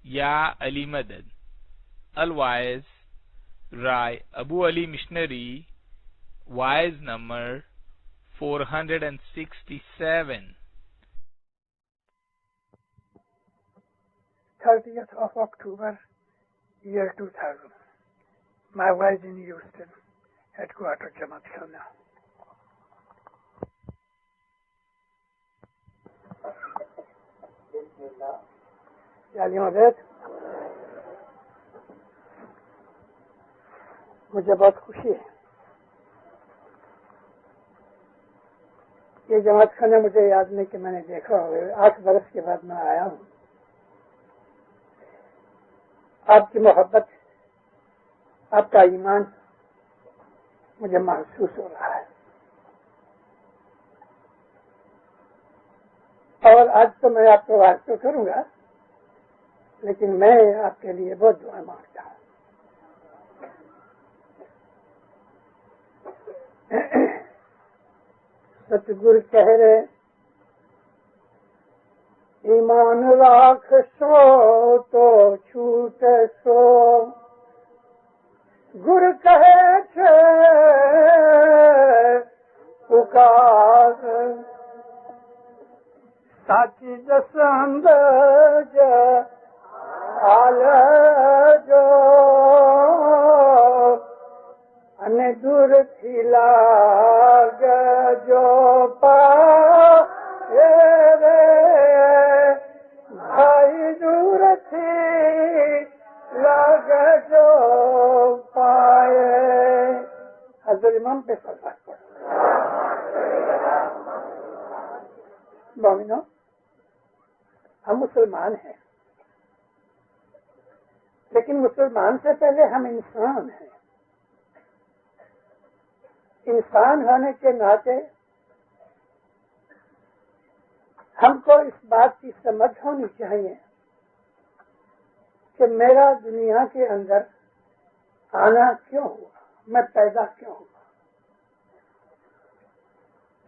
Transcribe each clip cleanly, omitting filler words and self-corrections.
Ya Ali Madad. Otherwise, Rai Abu Ali Missionary, wise number 467. 30th of October, year 2000. My wife in Houston, headquarters Jamaat Khana. مجھے بہت خوشی ہے. یہ جماعت خانہ مجھے یاد نہیں کہ میں نے دیکھا ہو. 8 برس کے بعد میں آیا ہوں. آپ کی محبت، آپ کا ایمان مجھے محسوس ہو رہا ہے. اور آج تو میں آپ کو بات تو کروں گا، لیکن میں آپ کے لیے بہت دعا مانگتا ہوں. ستگور کہہ رہے ایمان راکھ سو تو چھوٹ سو، گر کہے چھے پکار، ساچی دسند حال جو ان دور تھی لاگ جو پائے رے، بھائی دور تھی لاگ جو پائے. حضرت امام پہ صلوات پڑھو. مومنو، ہم مسلمان ہیں، لیکن مسلمان سے پہلے ہم انسان ہیں. انسان ہونے کے ناطے ہم کو اس بات کی سمجھ ہونی چاہیے کہ میرا دنیا کے اندر آنا کیوں ہوا، میں پیدا کیوں ہوا.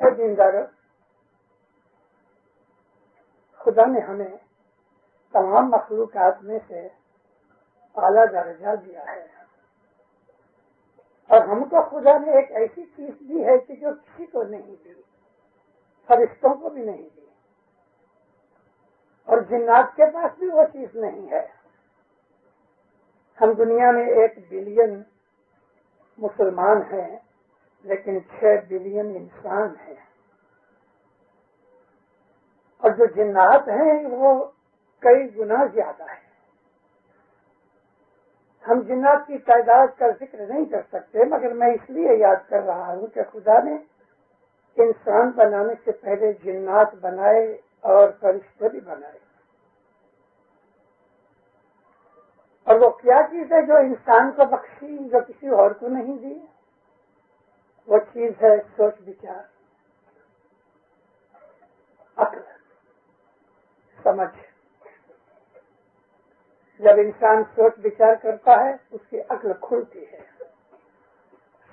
اے دیندارو، خدا نے ہمیں تمام مخلوقات میں سے اعلیٰ درجہ دیا ہے، اور ہم کو خدا نے ایک ایسی چیز دی ہے کہ جو کسی کو نہیں دی، فرشتوں کو بھی نہیں دی، اور جنات کے پاس بھی وہ چیز نہیں ہے. ہم دنیا میں 1 بلین مسلمان ہیں، لیکن 6 بلین انسان ہیں، اور جو جنات ہیں وہ کئی گنا زیادہ ہیں. ہم جنات کی تعداد کا ذکر نہیں کر سکتے، مگر میں اس لیے یاد کر رہا ہوں کہ خدا نے انسان بنانے سے پہلے جنات بنائے اور فرشتے بھی بنائے. اور وہ کیا چیز ہے جو انسان کو بخشی، جو کسی اور کو نہیں دی؟ وہ چیز ہے سوچ بچار، عقل، سمجھ. جب انسان سوچ بچار کرتا ہے اس کی عقل کھلتی ہے.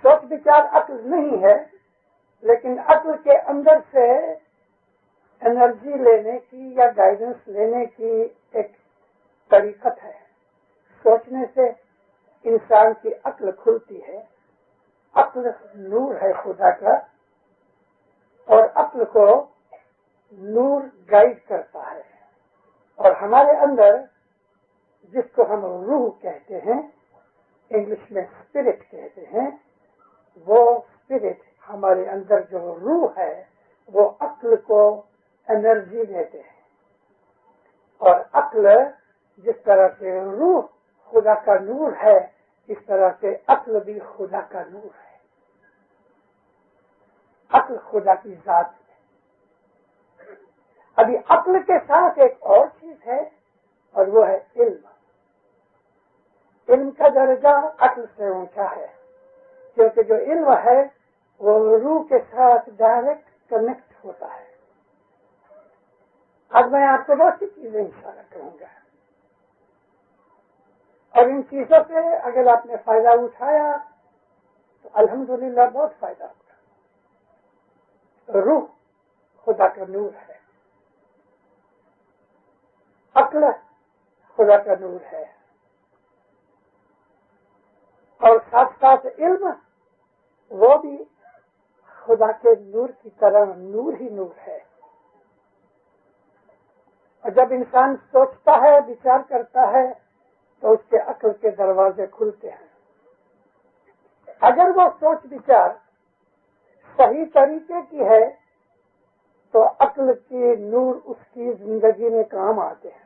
سوچ بچار عقل نہیں ہے، لیکن عقل کے اندر سے انرجی لینے کی یا گائیڈنس لینے کی ایک طریقت ہے. سوچنے سے انسان کی عقل کھلتی ہے. عقل نور ہے خدا کا، اور عقل کو نور گائیڈ کرتا ہے. اور ہمارے اندر جس کو ہم روح کہتے ہیں، انگلش میں اسپرٹ کہتے ہیں، وہ اسپرٹ ہمارے اندر جو روح ہے وہ عقل کو انرجی دیتے ہیں. اور عقل جس طرح سے روح خدا کا نور ہے، اس طرح سے عقل بھی خدا کا نور ہے. عقل خدا کی ذات ہے. ابھی عقل کے ساتھ ایک اور چیز ہے، اور وہ ہے علم. علم کا درجہ عقل سے اونچا ہے، کیونکہ جو علم ہے وہ روح کے ساتھ ڈائریکٹ کنیکٹ ہوتا ہے. اب میں آپ کو بہت سی چیزیں اشارہ کروں گا، اور ان چیزوں سے اگر آپ نے فائدہ اٹھایا تو الحمدللہ بہت فائدہ ہوگا. روح خدا کا نور ہے، عقل خدا کا نور ہے، اور ساتھ ساتھ علم وہ بھی خدا کے نور کی طرح نور ہی نور ہے۔ اور جب انسان سوچتا ہے، وچار کرتا ہے، تو اس کے عقل کے دروازے کھلتے ہیں۔ اگر وہ سوچ وچار صحیح طریقے کی ہے تو عقل کی نور اس کی زندگی میں کام آتے ہیں،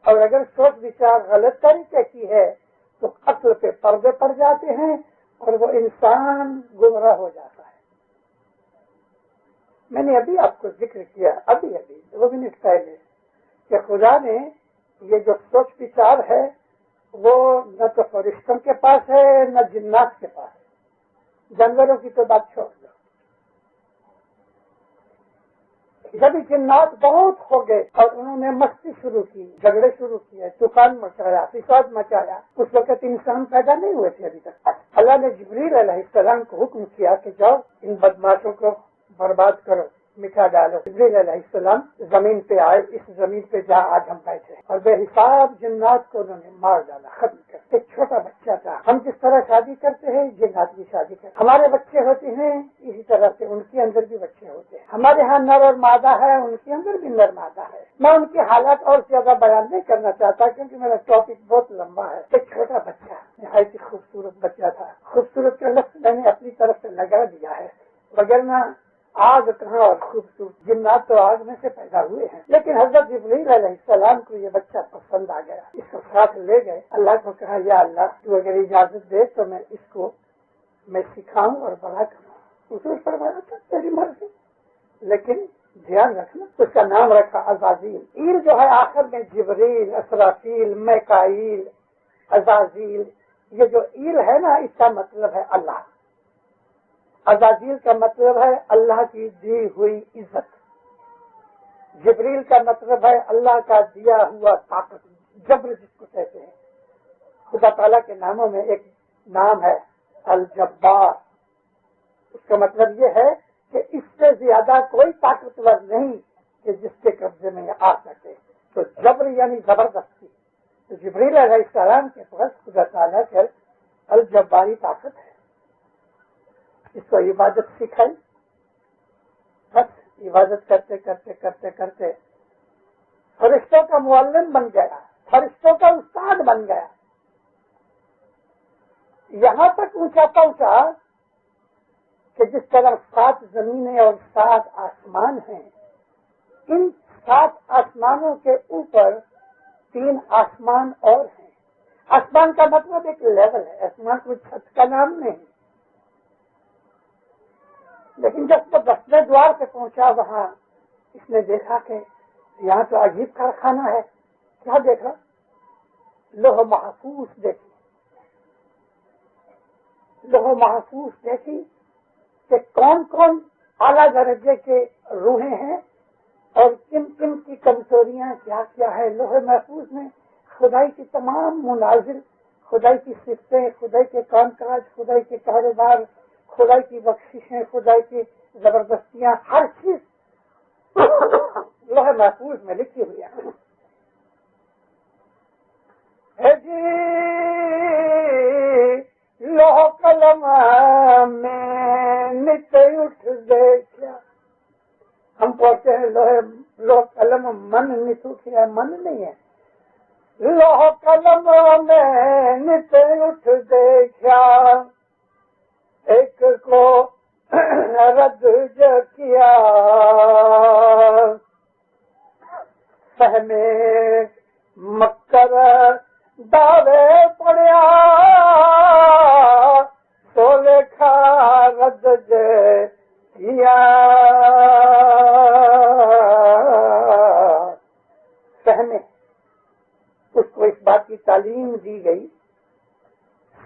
اور اگر سوچ وچار غلط طریقے کی ہے تو عقل پہ پردے پڑ جاتے ہیں اور وہ انسان گمراہ ہو جاتا ہے۔ میں نے ابھی آپ کو ذکر کیا، ابھی 2 منٹ پہلے، کہ خدا نے یہ جو سوچ وچار ہے وہ نہ تو فرشتوں کے پاس ہے نہ جنات کے پاس ہے، جانوروں کی تو بات چھوڑ دو۔ جب جنات بہت ہو گئے اور انہوں نے مستی شروع کی، جھگڑے شروع کیے، طوفان مچایا، فساد مچایا، اس وقت انسان پیدا نہیں ہوئے تھے ابھی تک۔ اللہ نے جبریل علیہ السلام کو حکم کیا کہ جاؤ ان بدماشوں کو برباد کرو، مٹا ڈالو۔ جبریل علیہ السلام زمین پہ آئے، اس زمین پہ جہاں آج ہم بیٹھے، اور بے حساب جنات کو انہوں نے مار ڈالا، ختم کر۔ ایک چھوٹا بچہ تھا۔ ہم جس طرح شادی کرتے ہیں جنات کی شادی کرتے ہیں، ہمارے بچے ہوتے ہیں اسی طرح سے ان کے اندر بھی بچے ہوتے ہیں۔ ہمارے ہاں نر اور مادہ ہے، ان کے اندر بھی نر مادہ ہے۔ میں ان کے حالات اور زیادہ بیان نہیں کرنا چاہتا کیونکہ میرا ٹاپک بہت لمبا ہے۔ ایک چھوٹا بچہ، نہایت ہی خوبصورت بچہ تھا۔ خوبصورت کا لفظ میں نے اپنی طرف سے لگا دیا ہے، وگرنہ آگ کہاں اور خوبصورت، جنات تو آگ میں سے پیدا ہوئے ہیں۔ لیکن حضرت جبریل علیہ السلام کو یہ بچہ پسند آ گیا، اس کو ساتھ لے گئے۔ اللہ کو کہا یا اللہ تو اگر اجازت دے تو میں اس کو سکھاؤں اور بڑا کروں۔ حضور فرمایا تھا تیری مرضی، لیکن دھیان رکھنا اس کا نام رکھا عزازیل۔ ایل جو ہے آخر میں جبریل، اسرافیل، میکائیل، عزازیل، یہ جو ایل ہے نا اس کا مطلب ہے اللہ۔ عزازیل کا مطلب ہے اللہ کی دی ہوئی عزت۔ جبریل کا مطلب ہے اللہ کا دیا ہوا طاقت، جبر جس کو کہتے ہیں۔ خدا تعالیٰ کے ناموں میں ایک نام ہے الجبار، اس کا مطلب یہ ہے کہ اس سے زیادہ کوئی طاقتور نہیں کہ جس کے قبضے میں آ سکے۔ تو جبر یعنی زبردستی۔ تو جبریل علیہ السلام کے پاس خدا تعالیٰ کے الجباری طاقت ہے۔ اس کو عبادت سکھائی، بس عبادت کرتے کرتے کرتے کرتے فرشتوں کا معلم بن گیا، فرشتوں کا استاد بن گیا۔ یہاں تک اونچا پہنچا کہ جس طرح 7 زمینیں اور 7 آسمان ہیں، ان 7 آسمانوں کے اوپر 3 آسمان اور ہیں۔ آسمان کا مطلب ایک لیول ہے، آسمان کوئی چھت کا نام نہیں۔ لیکن جب وہ 10ویں دوار پہ پہنچا وہاں اس نے دیکھا کہ یہاں تو عجیب کارخانہ ہے۔ کیا دیکھا؟ لوح محفوظ دیکھی، لوح محفوظ دیکھی کہ کون کون اعلیٰ درجے کے روحیں ہیں اور کن کن کی کمزوریاں کیا کیا ہے۔ لوح محفوظ میں خدائی کی تمام منازل، خدائی کی صفتیں، خدائی کے کام کاج، خدائی کے کاروبار، خدائی کی بخششیں، خدائی کی زبردستیاں، ہر چیز لوح محفوظ میں لکھی ہوئی ہے جی۔ لوح قلم میں نت اٹھ دیکھا، ہم پڑھتے ہیں لوح قلم من نت اٹھیا، من نہیں ہے۔ لوح قلم میں نت اٹھ دیکھا، ایک کو رد جو کیا، فہمے مکر دعوے پڑیا، تو لکھا رد جو کیا۔ فہمے، اس کو اس بات کی تعلیم دی گئی،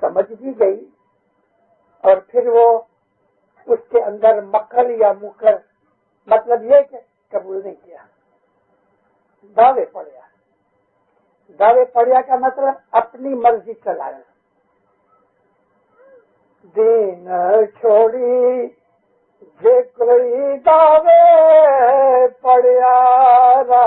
سمجھ دی گئی، اور پھر وہ اس کے اندر مکر یا مکر، مطلب یہ کہ قبول نہیں کیا، دعوے پڑیا۔ دعوے پڑیا کا مطلب اپنی مرضی چلایا، دین چھوڑی جے کوئی دعوے پڑیا را،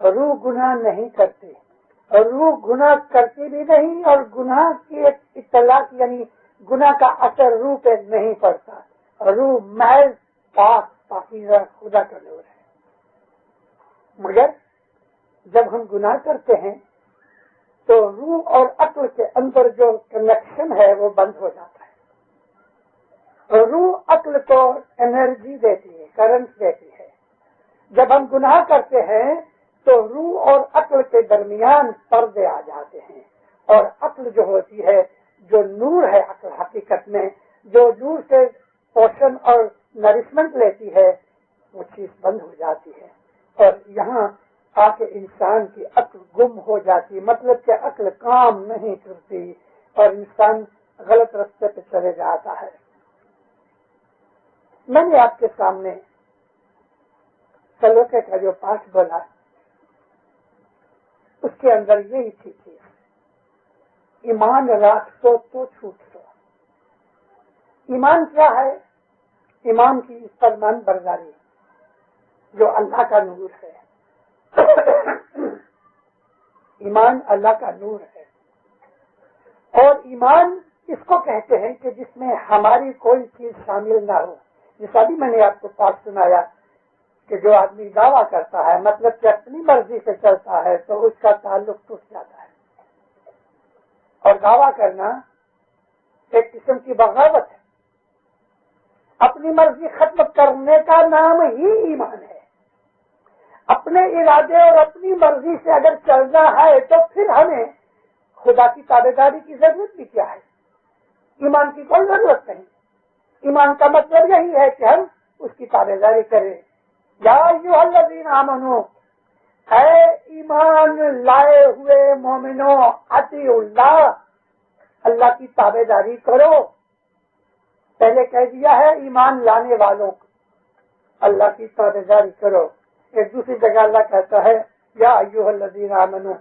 روح گناہ نہیں کرتی، روح گناہ کرتی بھی نہیں، اور گناہ کی ایک اطلاع یعنی گناہ کا اثر روح پہ نہیں پڑتا۔ روح محض پاک پاکیزہ خدا کا نور ہے۔ مگر جب ہم گناہ کرتے ہیں تو روح اور عقل کے اندر جو کنیکشن ہے وہ بند ہو جاتا ہے۔ روح عقل کو انرجی دیتی ہے، کرنٹ دیتی ہے۔ جب ہم گناہ کرتے ہیں تو روح اور عقل کے درمیان پردے آ جاتے ہیں، اور عقل جو ہوتی ہے، جو نور ہے، عقل حقیقت میں جو نور سے پوشن اور نرسمنٹ لیتی ہے، وہ چیز بند ہو جاتی ہے، اور یہاں آ کے انسان کی عقل گم ہو جاتی، مطلب کہ عقل کام نہیں کرتی اور انسان غلط راستے پہ چلے جاتا ہے۔ میں نے آپ کے سامنے سلوکے کا جو پاٹھ بولا اس کے اندر یہی تھی چیز، ایمان راکھ سو تو چھوٹ سو۔ ایمان کیا ہے؟ ایمان کی فرمان برداری جو اللہ کا نور ہے۔ ایمان اللہ کا نور ہے، اور ایمان اس کو کہتے ہیں کہ جس میں ہماری کوئی چیز شامل نہ ہو۔ جیسا بھی میں نے آپ کو پاس سنایا کہ جو آدمی دعویٰ کرتا ہے، مطلب کہ اپنی مرضی سے چلتا ہے، تو اس کا تعلق ٹوٹ جاتا ہے، اور دعویٰ کرنا ایک قسم کی بغاوت ہے۔ اپنی مرضی ختم کرنے کا نام ہی ایمان ہے۔ اپنے ارادے اور اپنی مرضی سے اگر چلنا ہے تو پھر ہمیں خدا کی تابعداری کی ضرورت بھی کیا ہے؟ ایمان کی کوئی ضرورت نہیں۔ ایمان کا مطلب یہی ہے کہ ہم اس کی تابعداری کریں۔ یا ایھا الذین آمنو، اے ایمان لائے ہوئے مومنو، اطیعوا اللہ، اللہ کی تابعداری کرو۔ پہلے کہہ دیا ہے ایمان لانے والوں کو اللہ کی تابعداری کرو۔ ایک دوسری جگہ اللہ کہتا ہے یا ایھا الذین آمنو،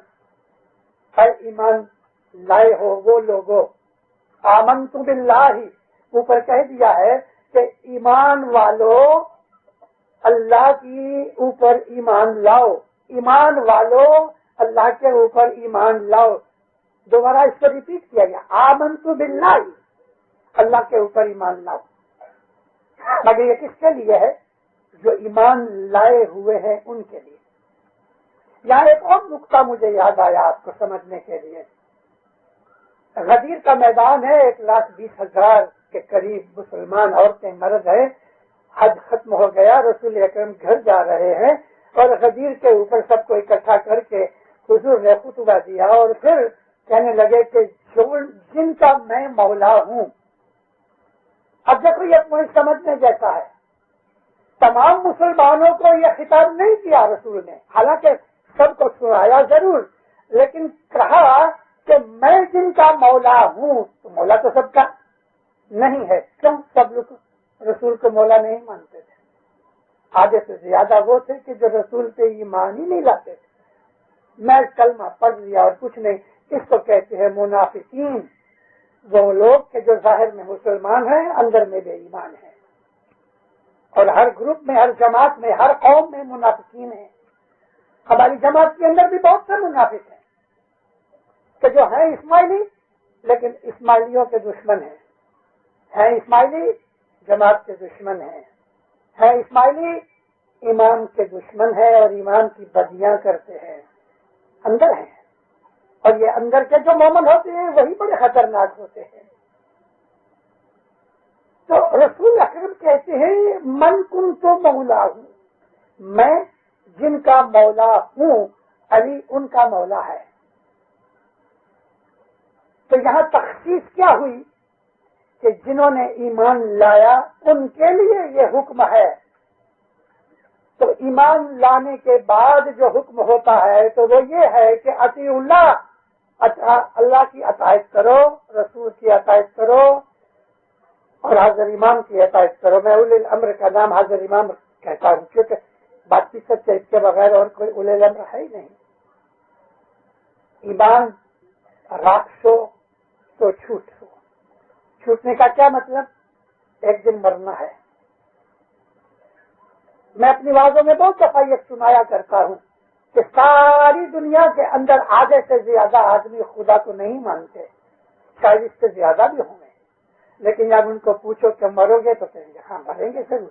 اے ایمان لائے ہو وہ لوگو، آمنت باللہ، اوپر کہہ دیا ہے کہ ایمان والو اللہ کی اوپر ایمان لاؤ، ایمان والو اللہ کے اوپر ایمان لاؤ۔ دوبارہ اس کو ریپیٹ کیا گیا، آمنت باللہ، اللہ کے اوپر ایمان لاؤ۔ مگر یہ کس کے لیے ہے؟ جو ایمان لائے ہوئے ہیں ان کے لیے۔ یہاں ایک اور نقطہ مجھے یاد آیا آپ کو سمجھنے کے لیے۔ غدیر کا میدان ہے، 1,20,000 کے قریب مسلمان عورتیں مرد ہیں، حج ختم ہو گیا، رسول اکرم گھر جا رہے ہیں، اور غدیر کے اوپر سب کو اکٹھا کر کے حضور نے خطبہ دیا، اور پھر کہنے لگے کہ جن کا میں مولا ہوں۔ اب دیکھو یہ پوائنٹ سمجھنے جیسا ہے۔ تمام مسلمانوں کو یہ خطاب نہیں کیا رسول نے، حالانکہ سب کو سنایا ضرور، لیکن کہا کہ میں جن کا مولا ہوں، تو مولا تو سب کا نہیں ہے۔ کیوں؟ سب لوگ رسول کو مولا نہیں مانتے تھے، آدھے سے زیادہ وہ تھے کہ جو رسول پہ ایمان ہی نہیں لاتے تھے۔ میں کلمہ پڑھ لیا اور کچھ نہیں، اس کو کہتے ہیں منافقین، وہ لوگ کہ جو ظاہر میں مسلمان ہیں اندر میں بے ایمان ہیں، اور ہر گروپ میں، ہر جماعت میں، ہر قوم میں منافقین ہیں۔ ہماری جماعت کے اندر بھی بہت سے منافق ہیں کہ جو ہیں اسماعیلی لیکن اسماعیلیوں کے دشمن ہیں اسماعیلی جماعت کے دشمن ہیں اسماعیلی ایمان کے دشمن ہیں اور ایمان کی بدیاں کرتے ہیں، اندر ہیں، اور یہ اندر کے جو مومن ہوتے ہیں وہی بڑے خطرناک ہوتے ہیں۔ تو رسول اکرم کہتے ہیں من کنت مولا ہوں، میں جن کا مولا ہوں، علی ان کا مولا ہے۔ تو یہاں تخصیص کیا ہوئی کہ جنہوں نے ایمان لایا ان کے لیے یہ حکم ہے۔ تو ایمان لانے کے بعد جو حکم ہوتا ہے تو وہ یہ ہے کہ اطیع اللہ، اللہ کی اطاعت کرو، رسول کی اطاعت کرو، اور حاضر امام کی اطاعت کرو۔ میں اولی الامر کا نام حاضر امام کہتا ہوں کیونکہ بات چیت سے اس کے بغیر اور کوئی اولی الامر ہے ہی نہیں۔ ایمان راکھ سو تو چھوٹ سو۔ چھوٹنے کا کیا مطلب؟ ایک دن مرنا ہے۔ میں اپنی وعظوں میں بہت دفعہ یہ سنایا کرتا ہوں کہ ساری دنیا کے اندر آدھے سے زیادہ آدمی خدا کو نہیں مانتے، شاید اس سے زیادہ بھی ہوں گے، لیکن جب ان کو پوچھو کہ مرو گے تو کہیں گے ہاں مریں گے ضرور۔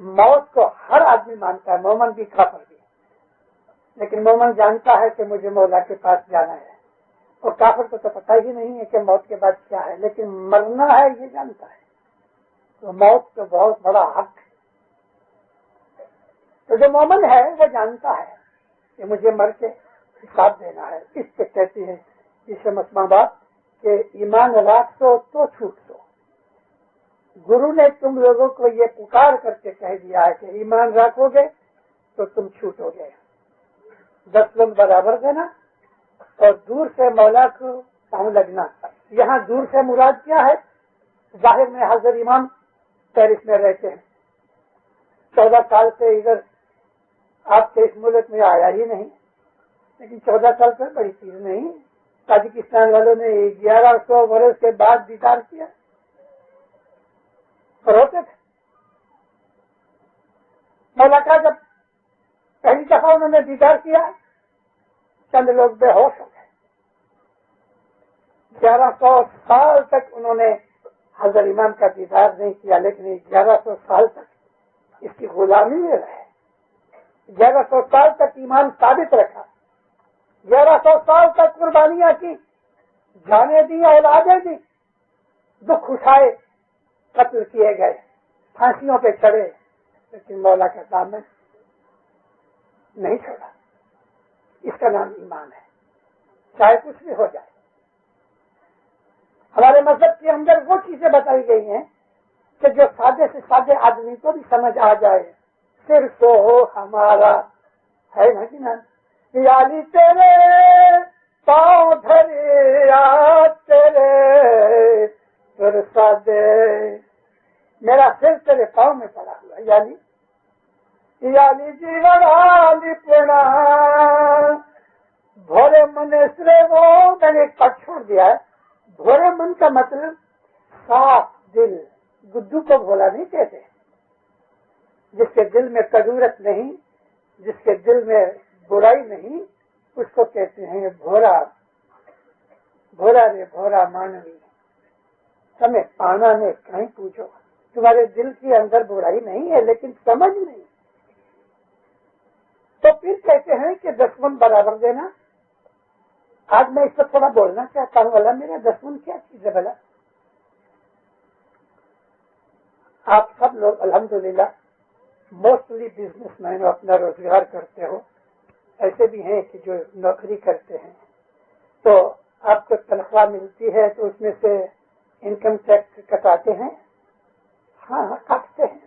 موت کو ہر آدمی مانتا ہے، مومن بھی کافر بھی، لیکن مومن جانتا ہے کہ مجھے مولا کے پاس جانا ہے، اور کافر کو تو پتہ ہی نہیں ہے کہ موت کے بعد کیا ہے، لیکن مرنا ہے یہ جانتا ہے۔ تو موت تو بہت بڑا حق ہے۔ تو جو مومن ہے وہ جانتا ہے کہ مجھے مر کے حساب دینا ہے۔ اس سے کہتی ہے اس مسما بات کہ ایمان رکھ سو تو چھوٹ سو۔ گرو نے تم لوگوں کو یہ پکار کر کے کہہ دیا ہے کہ ایمان رکھو گے تو تم چھوٹو گے، 10 لوگ برابر دینا اور دور سے مولا کو پاؤں لگنا۔ یہاں دور سے مراد کیا ہے؟ ظاہر میں حضرت امام پیرس میں رہتے ہیں، 14 سال سے ادھر آپ کے اس ملک میں آیا ہی نہیں، لیکن 14 سال پر بڑی چیز نہیں۔ تاجکستان والوں نے 1100 برس کے بعد دیدار کیا، روتے تھے۔ مولا کا جب پہلی دفعہ انہوں نے دیدار کیا، چند لوگ بے ہوش ہو گئے۔ 1100 سال تک انہوں نے حضرت امام کا دیدار نہیں کیا، لیکن 1100 سال تک اس کی غلامی میں رہے، 1100 سال تک ایمان ثابت رکھا، 1100 سال تک قربانیاں کی، جانے دی، اولادیں دی، دکھ اٹھائے، قتل کیے گئے، پھانسیوں پہ چڑھے، لیکن مولا کا دامن نہیں چھوڑا۔ اس کا نام ایمان ہے، چاہے کچھ بھی ہو جائے۔ ہمارے مذہب کے اندر وہ چیزیں بتائی گئی ہیں کہ جو سادے سے سادے آدمی کو بھی سمجھ آ جائے۔ صرف تو ہو ہمارا ہے نا کہ نا، یالی تیرے پاؤں دھرے آ تیرے سر سادے، میرا سر تیرے پاؤں میں پڑا ہوا، یالی جیوالی پڑا بھورے من سرے، وہ میں نے ایک پٹ چھوڑ دیا ہے۔ بھورے من کا مطلب صاف دل، گدو کو بھولا نہیں کہتے، جس کے دل میں کدورت نہیں، جس کے دل میں برائی نہیں، اس کو کہتے ہیں بھورا۔ بھورا رے بھورا مانوی تمہیں پانا نے کہیں پوچھو، تمہارے دل کے اندر برائی نہیں ہے لیکن سمجھ نہیں۔ تو پھر کہتے ہیں کہ 10 برابر دینا۔ آج میں اس پر تھوڑا بولنا چاہتا ہوں، والا میرا 10 کیا چیز ہے بھلا؟ آپ سب لوگ الحمدللہ موسٹلی بزنس مین اپنا روزگار کرتے ہو، ایسے بھی ہیں کہ جو نوکری کرتے ہیں، تو آپ کو تنخواہ ملتی ہے تو اس میں سے انکم ٹیکس کٹاتے ہیں؟ ہاں کاٹتے ہیں۔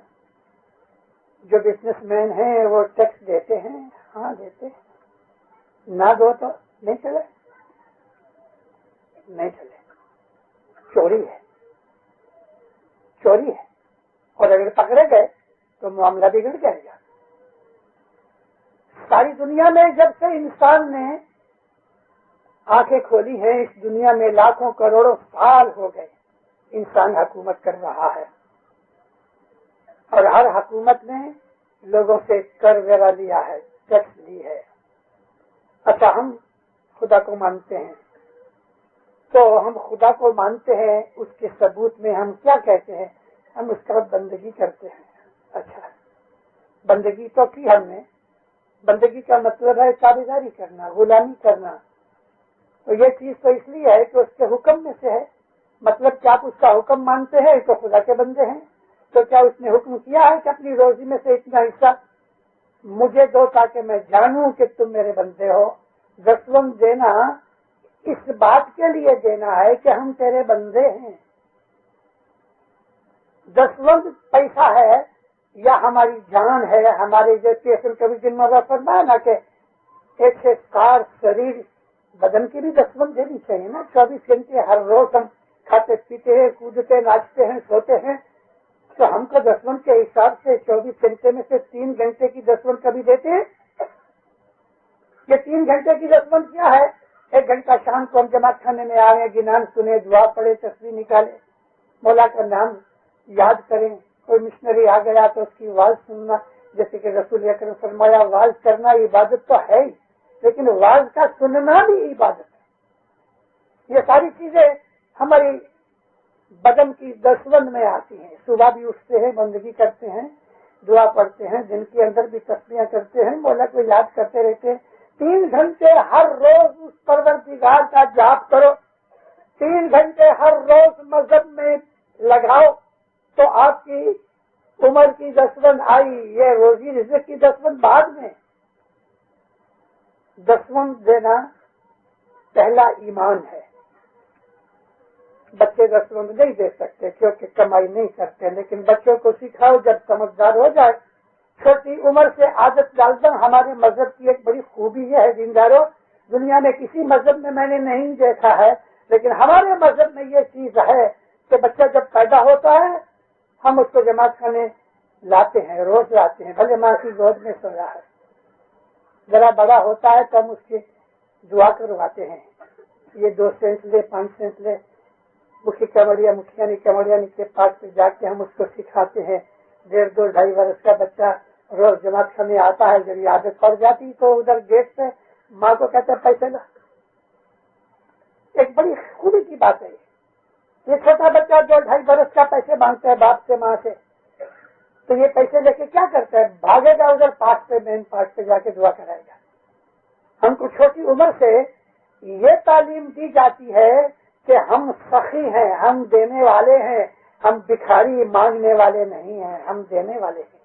جو بزنس مین ہیں وہ ٹیکس دیتے ہیں؟ ہاں دیتے ہیں۔ نہ دو تو نہیں چلے، نہیں چلے، چوری ہے، چوری ہے، اور اگر پکڑے گئے تو معاملہ بگڑ جائے گا۔ ساری دنیا میں جب سے انسان نے آنکھیں کھولی ہیں، اس دنیا میں لاکھوں کروڑوں سال ہو گئے انسان حکومت کر رہا ہے، اور ہر حکومت نے لوگوں سے کر وغیرہ لیا ہے، ٹیکس لی ہے۔ اچھا، ہم خدا کو مانتے ہیں، تو ہم خدا کو مانتے ہیں، اس کے ثبوت میں ہم کیا کہتے ہیں؟ ہم اس کا بندگی کرتے ہیں۔ اچھا، بندگی تو کی ہم نے، بندگی کا مطلب ہے تابعداری کرنا، غلامی کرنا۔ تو یہ چیز تو اس لیے ہے کہ اس کے حکم میں سے ہے، مطلب کہ آپ اس کا حکم مانتے ہیں تو خدا کے بندے ہیں۔ تو کیا اس نے حکم کیا ہے کہ اپنی روزی میں سے اتنا حصہ مجھے دو تاکہ میں جانوں کہ تم میرے بندے ہو؟ 10 دینا اس بات کے لیے دینا ہے کہ ہم تیرے بندے ہیں۔ 10 پیسہ ہے یا ہماری جان ہے، ہمارے جیسے کبھی دن مرہ فرمایا نا کہ ایک سے 4 شریر بدن کی بھی 10 دینی چاہیے نا۔ 24 گھنٹے ہر روز ہم کھاتے پیتے ہیں، کودتے ناچتے ہیں، سوتے ہیں، تو ہم کو 10 کے حساب سے 24 گھنٹے میں سے 3 گھنٹے کی 10 کبھی دیتے ہیں؟ یہ 3 گھنٹے کی 10 کیا ہے؟ 1 گھنٹہ شام کو ہم جماعت خانے میں آئے، گنان سنے، دعا پڑھے، تصویر نکالے، مولا کا نام یاد کریں، کوئی مشنری آ گیا تو اس کی آواز سننا، جیسے کہ رسول اکرم فرمایا آواز کرنا عبادت تو ہے ہی، لیکن واز کا سننا بھی عبادت ہے. یہ ساری چیزیں ہماری بدن کی دسوند میں آتی ہیں. صبح بھی اٹھتے ہیں, بندگی کرتے ہیں, دعا پڑھتے ہیں, دن کے اندر بھی تسبیحیں کرتے ہیں, مولا کو یاد کرتے رہتے ہیں. 3 گھنٹے ہر روز اس پروردگار کا جاپ کرو, 3 گھنٹے ہر روز مذہب میں لگاؤ, تو آپ کی عمر کی دسوند آئی. یہ روزی رزق کی دسوند بعد میں. دسوند دینا پہلا ایمان ہے. بچے دسوند نہیں دے سکتے کیونکہ کمائی نہیں کرتے, لیکن بچوں کو سکھاؤ جب سمجھدار ہو جائے. چھوٹی عمر سے عادت ڈالنا ہمارے مذہب کی ایک بڑی خوبی یہ ہے. دینداروں, دنیا میں کسی مذہب میں میں نے نہیں دیکھا ہے, لیکن ہمارے مذہب میں یہ چیز ہے کہ بچہ جب پیدا ہوتا ہے ہم اس کو جماعت خانے لاتے ہیں, روز لاتے ہیں, بھلے ماں کی گود میں سویا ہے. ذرا بڑا ہوتا ہے تو ہم اس کی دعا کرواتے ہیں. یہ 2 سینس لے, 5 سینس لے, مکھی کمڑیا کے پاس پہ جا کے ہم اس کو سکھاتے ہیں. 1.5 2.5 برس کا بچہ روز جماعت خانے آتا ہے. جب عادت پڑ جاتی تو ادھر گیٹ پہ ماں کو کہتے ہیں پیسے لا. ایک بڑی خوبی کی بات ہے. یہ چھوٹا بچہ 2.5 برس کا پیسے مانگتا ہے باپ سے, ماں سے, تو یہ پیسے لے کے کیا کرتا ہے؟ بھاگے گا ادھر پارک پہ, مین پارک پہ جا کے دعا کرائے گا. ہم کو چھوٹی عمر سے یہ تعلیم دی جاتی ہے کہ ہم سخی ہیں, ہم دینے والے ہیں, ہم بھکاری مانگنے والے نہیں ہیں, ہم دینے والے ہیں.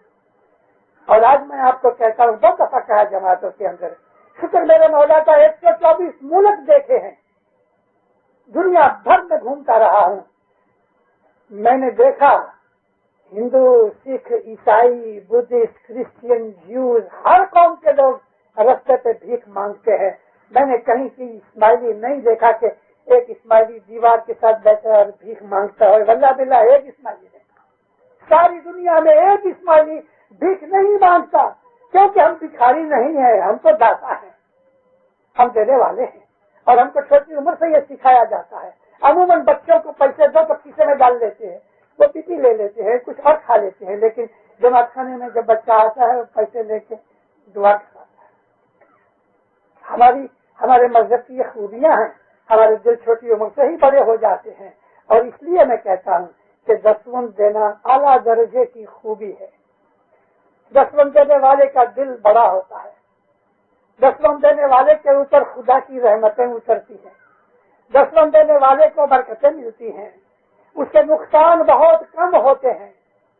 اور آج میں آپ کو کہتا ہوں, 2 دفعہ کہا جماعتوں کے اندر, شکر میرے مولا کا 124 ملک دیکھے ہیں, دنیا بھر میں گھومتا رہا ہوں. میں نے دیکھا ہندو, سکھ, عیسائی, بدھسٹ, کرسچین, جیوز, ہر قوم کے لوگ رستے پہ بھیک مانگتے ہیں. میں نے کہیں کی اسماعیلی نہیں دیکھا کہ ایک اسماعیلی دیوار کے ساتھ بیٹھا اور بھیک مانگتا ہے. واللہ باللہ ایک اسماعیلی نہیں. ساری دنیا میں ایک اسماعیلی بھیک نہیں مانگتا, کیونکہ ہم بھکاری نہیں ہیں, ہم تو داتا ہیں, ہم دینے والے ہیں. اور ہم کو چھوٹی عمر سے یہ سکھایا جاتا ہے. عموماً بچوں کو پیسے دو تو کیسے میں ڈال دیتے ہیں, وہ پیپی لے لیتے ہیں, کچھ اور کھا لیتے ہیں, لیکن جماعت خانے میں جب بچہ آتا ہے وہ پیسے لے کے دعا کراتا ہے. ہمارے مذہب کی یہ خوبیاں ہیں. ہمارے دل چھوٹی عمر سے ہی بڑے ہو جاتے ہیں. اور اس لیے میں کہتا ہوں کہ دسوند دینا اعلیٰ درجے کی خوبی ہے. دسوند دینے والے کا دل بڑا ہوتا ہے. دسوند دینے والے کے اوپر خدا کی رحمتیں اترتی ہیں. دسوند دینے والے کو برکتیں ملتی ہیں. اس کے نقصان بہت کم ہوتے ہیں,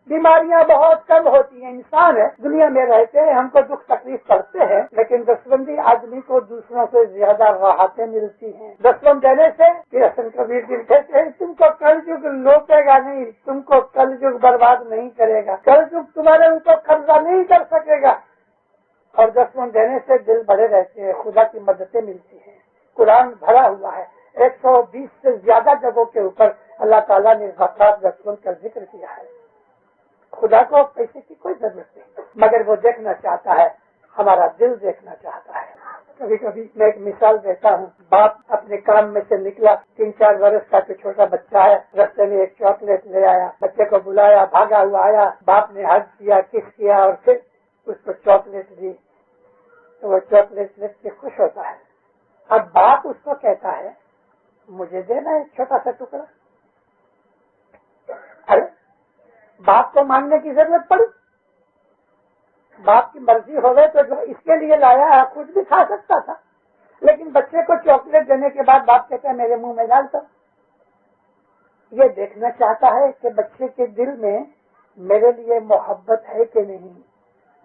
بیماریاں بہت کم ہوتی ہیں. انسان ہے, دنیا میں رہتے ہیں, ہم کو دکھ تکلیف پڑتے ہیں, لیکن دسوندی آدمی کو دوسروں سے زیادہ راحتیں ملتی ہیں. دسوند دینے سے حسن کبیر دل کہتے ہیں, تم کو کل یگ لوٹے گا نہیں, تم کو کل یگ برباد نہیں کرے گا, کل یگ تمہارے اوپر قبضہ نہیں کر سکے گا. اور دسوند دینے سے دل بڑے رہتے ہیں, خدا کی مددیں ملتی ہیں. قرآن بھرا ہوا ہے, 120 سے زیادہ جگہوں کے اوپر اللہ تعالیٰ نے زکات دسوند کا ذکر کیا ہے. خدا کو پیسے کی کوئی ضرورت نہیں, مگر وہ دیکھنا چاہتا ہے, ہمارا دل دیکھنا چاہتا ہے. کبھی کبھی میں ایک مثال دیتا ہوں. باپ اپنے کام میں سے نکلا, 3-4 برس کا تو چھوٹا بچہ ہے, رستے میں ایک چاکلیٹ لے آیا, بچے کو بلایا, بھاگا ہوا آیا, باپ نے ہگ کیا, کس کیا, اور پھر اس کو چاکلیٹ دی, تو وہ چاکلیٹ لے کے خوش ہوتا ہے. اب باپ اس کو کہتا ہے, مجھے دینا ایک چھوٹا سا ٹکڑا. ارے باپ کو مانگنے کی ضرورت پڑی؟ باپ کی مرضی ہو گئے تو جو اس کے لیے لایا ہے خود بھی کھا سکتا تھا, لیکن بچے کو چاکلیٹ دینے کے بعد باپ کہتا ہے میرے منہ میں ڈالتا. یہ دیکھنا چاہتا ہے کہ بچے کے دل میں میرے لیے محبت ہے کہ نہیں,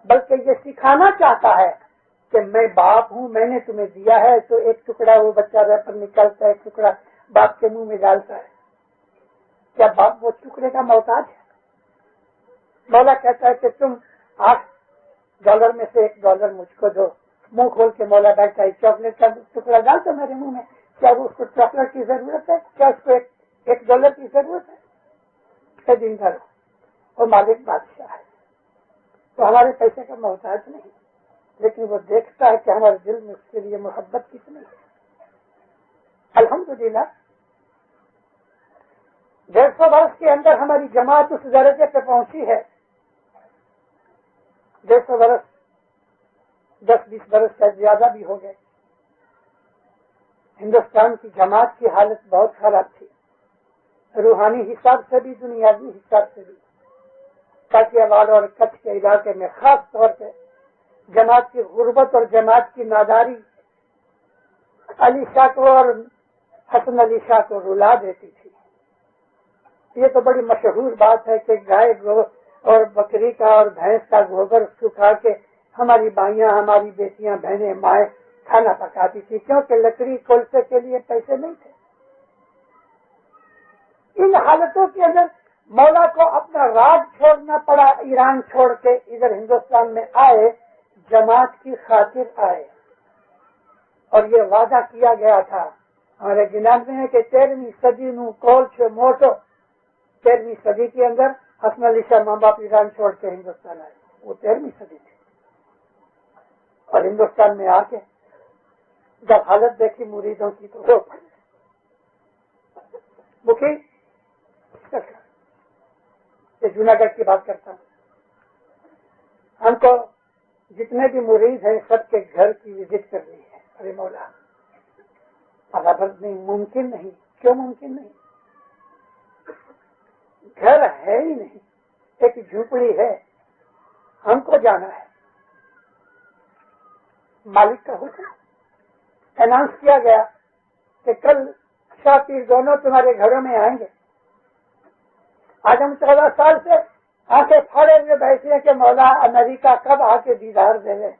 بلکہ یہ سکھانا چاہتا ہے کہ میں باپ ہوں, میں نے تمہیں دیا ہے. تو ایک ٹکڑا وہ بچہ ریپر نکالتا ہے, ایک ٹکڑا باپ کے منہ میں ڈالتا ہے. کیا باپ وہ ٹکڑے کا محتاج ہے؟ مولا کہتا ہے کہ تم $8 میں سے $1 مجھ کو دو. منہ کھول کے مولا بیٹھتا ہے, چاکلیٹ کا ٹکڑا ڈالتا میرے منہ میں. کیا اس کو چاکلیٹ کی ضرورت ہے؟ کیا اس کو $1 کی ضرورت ہے؟ دن کرو, اور مالک بادشاہ ہے, تو ہمارے پیسے کا محتاج نہیں, لیکن وہ دیکھتا ہے کہ ہمارے دل میں اس کے لیے محبت کتنی ہے. الحمدللہ 150 برس کے اندر ہماری جماعت اس درجے پہ پہنچی ہے. 150 برس 10-20 برس سے زیادہ بھی ہو گئے، ہندوستان کی جماعت کی حالت بہت خراب تھی، روحانی حساب سے بھی دنیاوی حساب سے بھی۔ کاٹیا واڑ اور کچھ کے علاقے میں خاص طور پہ جماعت کی غربت اور جماعت کی ناداری علی شاہ کو اور حسن علی شاہ کو رلا دیتی تھی۔ یہ تو بڑی مشہور بات ہے کہ گائے اور بکری کا اور بھینس کا گوبر سکھا کے ہماری بائیاں، ہماری بیٹیاں، بہنیں، مائیں کھانا پکاتی تھی، کیونکہ لکڑی کولسے کے لیے پیسے نہیں تھے۔ ان حالتوں کے اندر مولا کو اپنا راج چھوڑنا پڑا، ایران چھوڑ کے ادھر ہندوستان میں آئے، جماعت کی خاطر آئے، اور یہ وعدہ کیا گیا تھا ہمارے جناب میں ہے کہ 13ویں صدی نو کول چھ موٹو، 13ویں صدی کے اندر حسن علی شاہ ماں باپ ایران چھوڑ کے ہندوستان آئے، وہ 13ویں صدی تھی، اور ہندوستان میں آ کے جب حالت دیکھی مریدوں کی تو رو پڑے۔ مکھی یہ جوناگڑھ کی بات کرتا ہوں، ہم کو جتنے بھی مرید ہیں سب کے گھر کی وزٹ کرنی ہے۔ ارے مولا برابر نہیں، ممکن نہیں۔ کیوں ممکن نہیں؟ گھر ہے ہی نہیں، ایک جھوپڑی ہے، ہم کو جانا ہے۔ مالک کا حکم، اناؤنس کیا گیا کہ کل شاہ پیر دونوں تمہارے گھروں میں آئیں گے۔ آج ہم 14 سال سے آنکھیں پھاڑے ہوئے بیٹھے ہیں کہ مولا امریکہ کب آ کے دیدار دے لے۔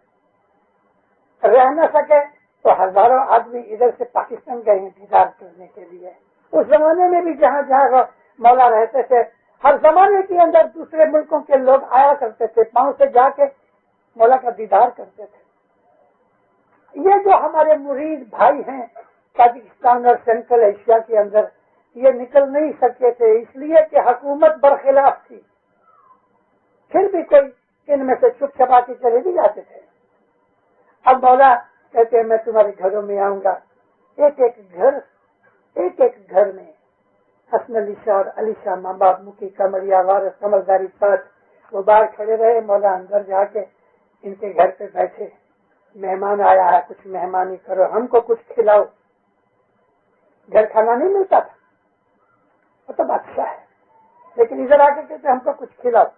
رہ نہ سکے تو ہزاروں آدمی ادھر سے پاکستان گئے ہیں دیدار کرنے کے لیے۔ اس زمانے میں بھی جہاں جہاں مولا رہتے تھے، ہر زمانے کے اندر دوسرے ملکوں کے لوگ آیا کرتے تھے، پاؤں سے جا کے مولا کا دیدار کرتے تھے۔ یہ جو ہمارے مرید بھائی ہیں پاکستان اور سینٹرل ایشیا کے اندر، یہ نکل نہیں سکے تھے اس لیے کہ حکومت برخلاف تھی، پھر بھی کوئی ان میں سے چھپ چھپا کے چلے بھی جاتے تھے۔ اب مولا کہتے ہیں میں تمہارے گھروں میں آؤں گا، ایک ایک گھر میں حسن علی شاہ اور علی شاہ ماں باپ، مکھی کمریا وارث سمجھداری ساتھ، وہ باہر کھڑے رہے، مولا اندر جا کے ان کے گھر پہ بیٹھے، مہمان آیا ہے کچھ مہمانی کرو، ہم کو کچھ کھلاؤ۔ گھر کھانا نہیں ملتا تھا، وہ تو بادشاہ ہے، لیکن ادھر آ کے کہتے ہم کو کچھ کھلاؤ۔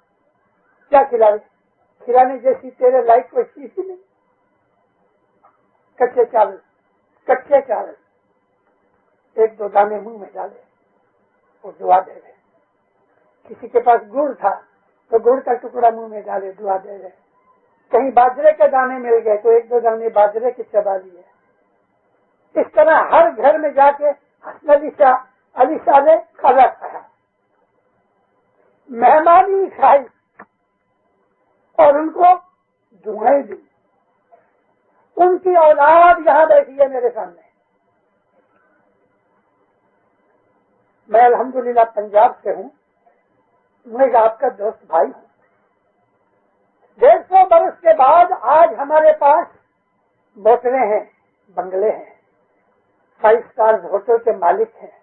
کیا کھلاؤ؟ کھلانے جیسی تیرے لائق کوئی چیز ہی نہیں۔ کچے چاول 1-2 دانے منہ میں ڈالے اور دعا دے رہے۔ کسی کے پاس گڑ تھا تو گڑ کا ٹکڑا منہ میں ڈالے، دعا دے رہے۔ کہیں باجرے کے دانے مل گئے تو 1-2 دانے باجرے کے چبا لیے۔ اس طرح ہر گھر میں جا کے حسن علی شاہ نے کھانا کھایا، مہمانی کھائی اور ان کو دعائیں دی۔ ان کی اولاد یہاں بیٹھی ہے میرے سامنے۔ میں الحمدللہ پنجاب سے ہوں، میں آپ کا دوست بھائی ہوں۔ 150 برس کے بعد آج ہمارے پاس موٹریں ہیں، بنگلے ہیں، 5 اسٹار ہوٹل کے مالک ہیں،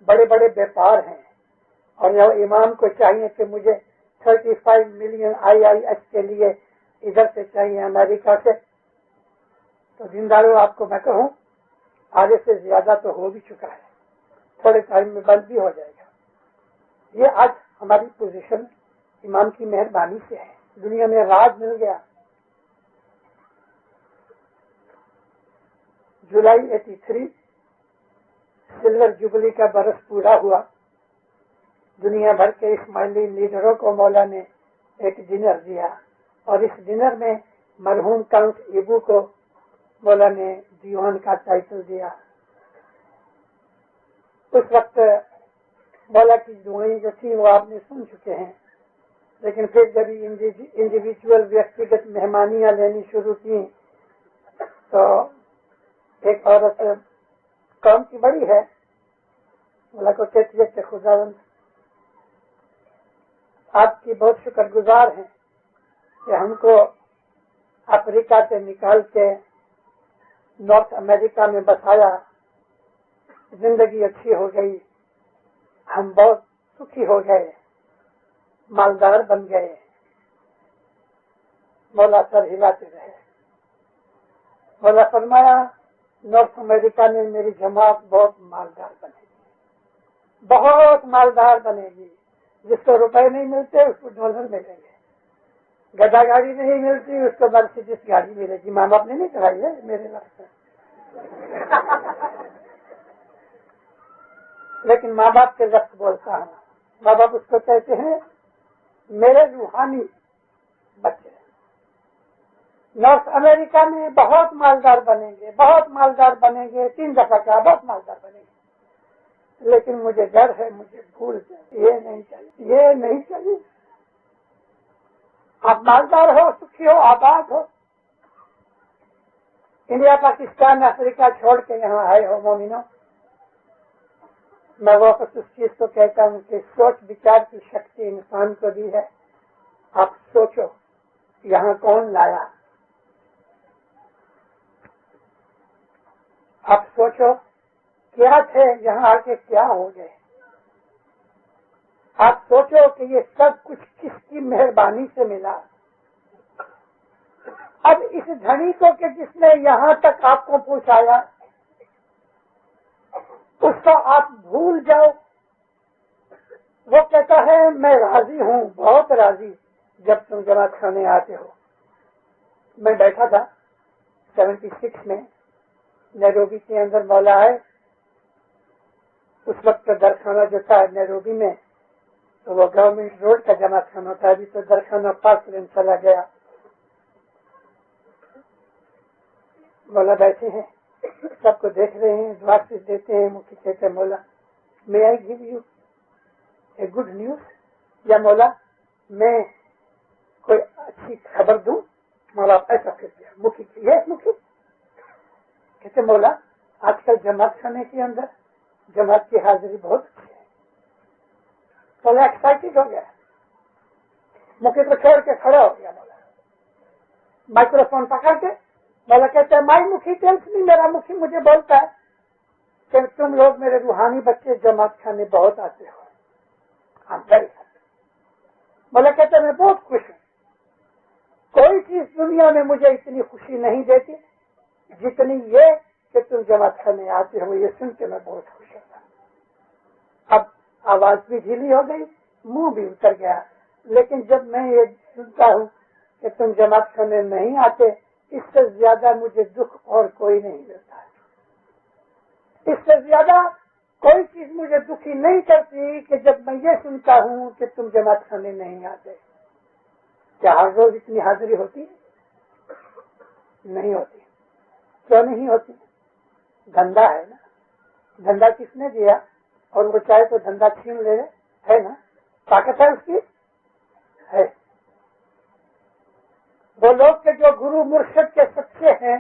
بڑے بڑے بیپار ہیں، اور یہ امام کو چاہیے کہ مجھے 35 ملین IIS کے لیے ادھر سے چاہیے امریکہ سے۔ تو دینداروں آپ کو میں کہوں آگے سے زیادہ تو ہو بھی چکا ہے، تھوڑے ٹائم میں بند بھی ہو جائے گا۔ یہ آج ہماری پوزیشن امام کی مہربانی سے ہے، دنیا میں راج مل گیا۔ جولائی 83 سلور جوبلی کا برس پورا ہوا۔ دنیا بھر کے اسماعیلی لیڈروں کو مولا نے ایک ڈنر دیا، اور اس ڈنر میں مرحوم کاؤنٹ ایبو کو مولا نے دیوان کا ٹائٹل دیا۔ اس وقت مولا کی دعائیں جو تھی وہ آپ نے سن چکے ہیں، لیکن پھر جب انڈیویجول ویکتیگت مہمانیاں لینی شروع کی تو ایک عورت قوم کی بڑی ہے، مولا کو کہتی ہے کہ خداوند آپ کی بہت شکر گزار ہیں کہ ہم کو افریقہ سے نکال کے نارتھ امریکہ میں بسایا، زندگی اچھی ہو گئی، ہم بہت سکھی ہو گئے، مالدار بن گئے۔ مولا سر ہلاتے رہے۔ مولا فرمایا نارتھ امریکہ میں میری جماعت بہت مالدار بنے گی، بہت مالدار بنے گی، جس کو روپے نہیں ملتے اس کو ڈالر ملیں گے، گدا گاڑی نہیں ملتی اس کو مرسیڈیز گاڑی ملے گی۔ ماں باپ نے نہیں کرائی ہے میرے لفظ سے، لیکن ماں باپ کے لفظ بولتا ہوں، ماں باپ اس کو کہتے ہیں میرے روحانی بچے۔ نارتھ امریکہ میں بہت مالدار بنیں گے، بہت مالدار بنیں گے، 3 دفعہ کہا بہت مالدار بنیں گے، لیکن مجھے ڈر ہے مجھے بھول جائے، یہ نہیں چاہیے، یہ نہیں چاہیے۔ آپ مالدار ہو، سکھی ہو، آباد ہو، انڈیا پاکستان افریقہ چھوڑ کے یہاں آئے ہو مومنوں، میں واپس اس چیز کو کہتا ہوں کہ سوچ بچار کی شکتی انسان کو دی ہے۔ آپ سوچو یہاں کون لایا، آپ سوچو کیا تھے یہاں آ کے کیا ہو گئے، آپ سوچو کہ یہ سب کچھ کس کی مہربانی سے ملا۔ اب اس دھنی کو کہ جس نے یہاں تک آپ کو پہنچایا اس کو آپ بھول جاؤ۔ وہ کہتا ہے میں راضی ہوں، بہت راضی جب تم جماعت خانے آتے ہو۔ میں بیٹھا تھا 76 میں نیروبی کے اندر، مولا ہے اس وقت کا درخانہ جو تھا نیروبی میں تو وہ گورنمنٹ روڈ کا جماعت خانہ تھا، ابھی تو درخانہ پاس لین چلا گیا۔ مولا بیٹھے ہیں، سب کو دیکھ رہے ہیں، دعا سے دیتے ہیں، مکھی کہتے ہیں مولا may I give you a good news، یا مولا میں کوئی اچھی خبر دوں؟ مولا ایسا کر دیا، مکھی یہ مکھی کہتے مولا آج کل جماعت خانے کے اندر جماعت کی حاضری بہت اچھی ہے۔ مولا ایکسائٹیڈ ہو گیا، مکھی کو چھوڑ کے کھڑا ہو گیا، مولا مائکرو فون پکڑ کے مولا کہتا ہے مائی مکھی ٹیلس می، میرا مکھی مجھے بولتا ہے کہ تم لوگ میرے روحانی بچے جماعت خانے بہت آتے ہو۔ مولا کہتا ہے میں بہت خوش ہوں، کوئی چیز دنیا میں مجھے اتنی خوشی نہیں دیتی جتنی یہ کہ تم جماعت خانے آتے ہو، یہ سن کے میں بہت خوش ہوتا۔ اب آواز بھی ڈھیلی ہو گئی، منہ بھی اتر گیا، لیکن جب میں یہ سنتا ہوں کہ تم جماعت خانے نہیں آتے، اس سے زیادہ مجھے دکھ اور کوئی نہیں ملتا ہے۔ اس سے زیادہ کوئی چیز مجھے دکھی نہیں کرتی کہ جب میں یہ سنتا ہوں کہ تم جماعت خانے نہیں آتے۔ کیا ہر روز اتنی حاضری ہوتی ہے؟ نہیں ہوتی۔ کیوں نہیں ہوتی؟ دھندا ہے نا، دھندا کس نے دیا؟ اور وہ چاہے تو دھندا چھین لے، ہے نا، طاقت ہے اس کی، ہے۔ وہ لوگ کے جو گرو مرشد کے سچے ہیں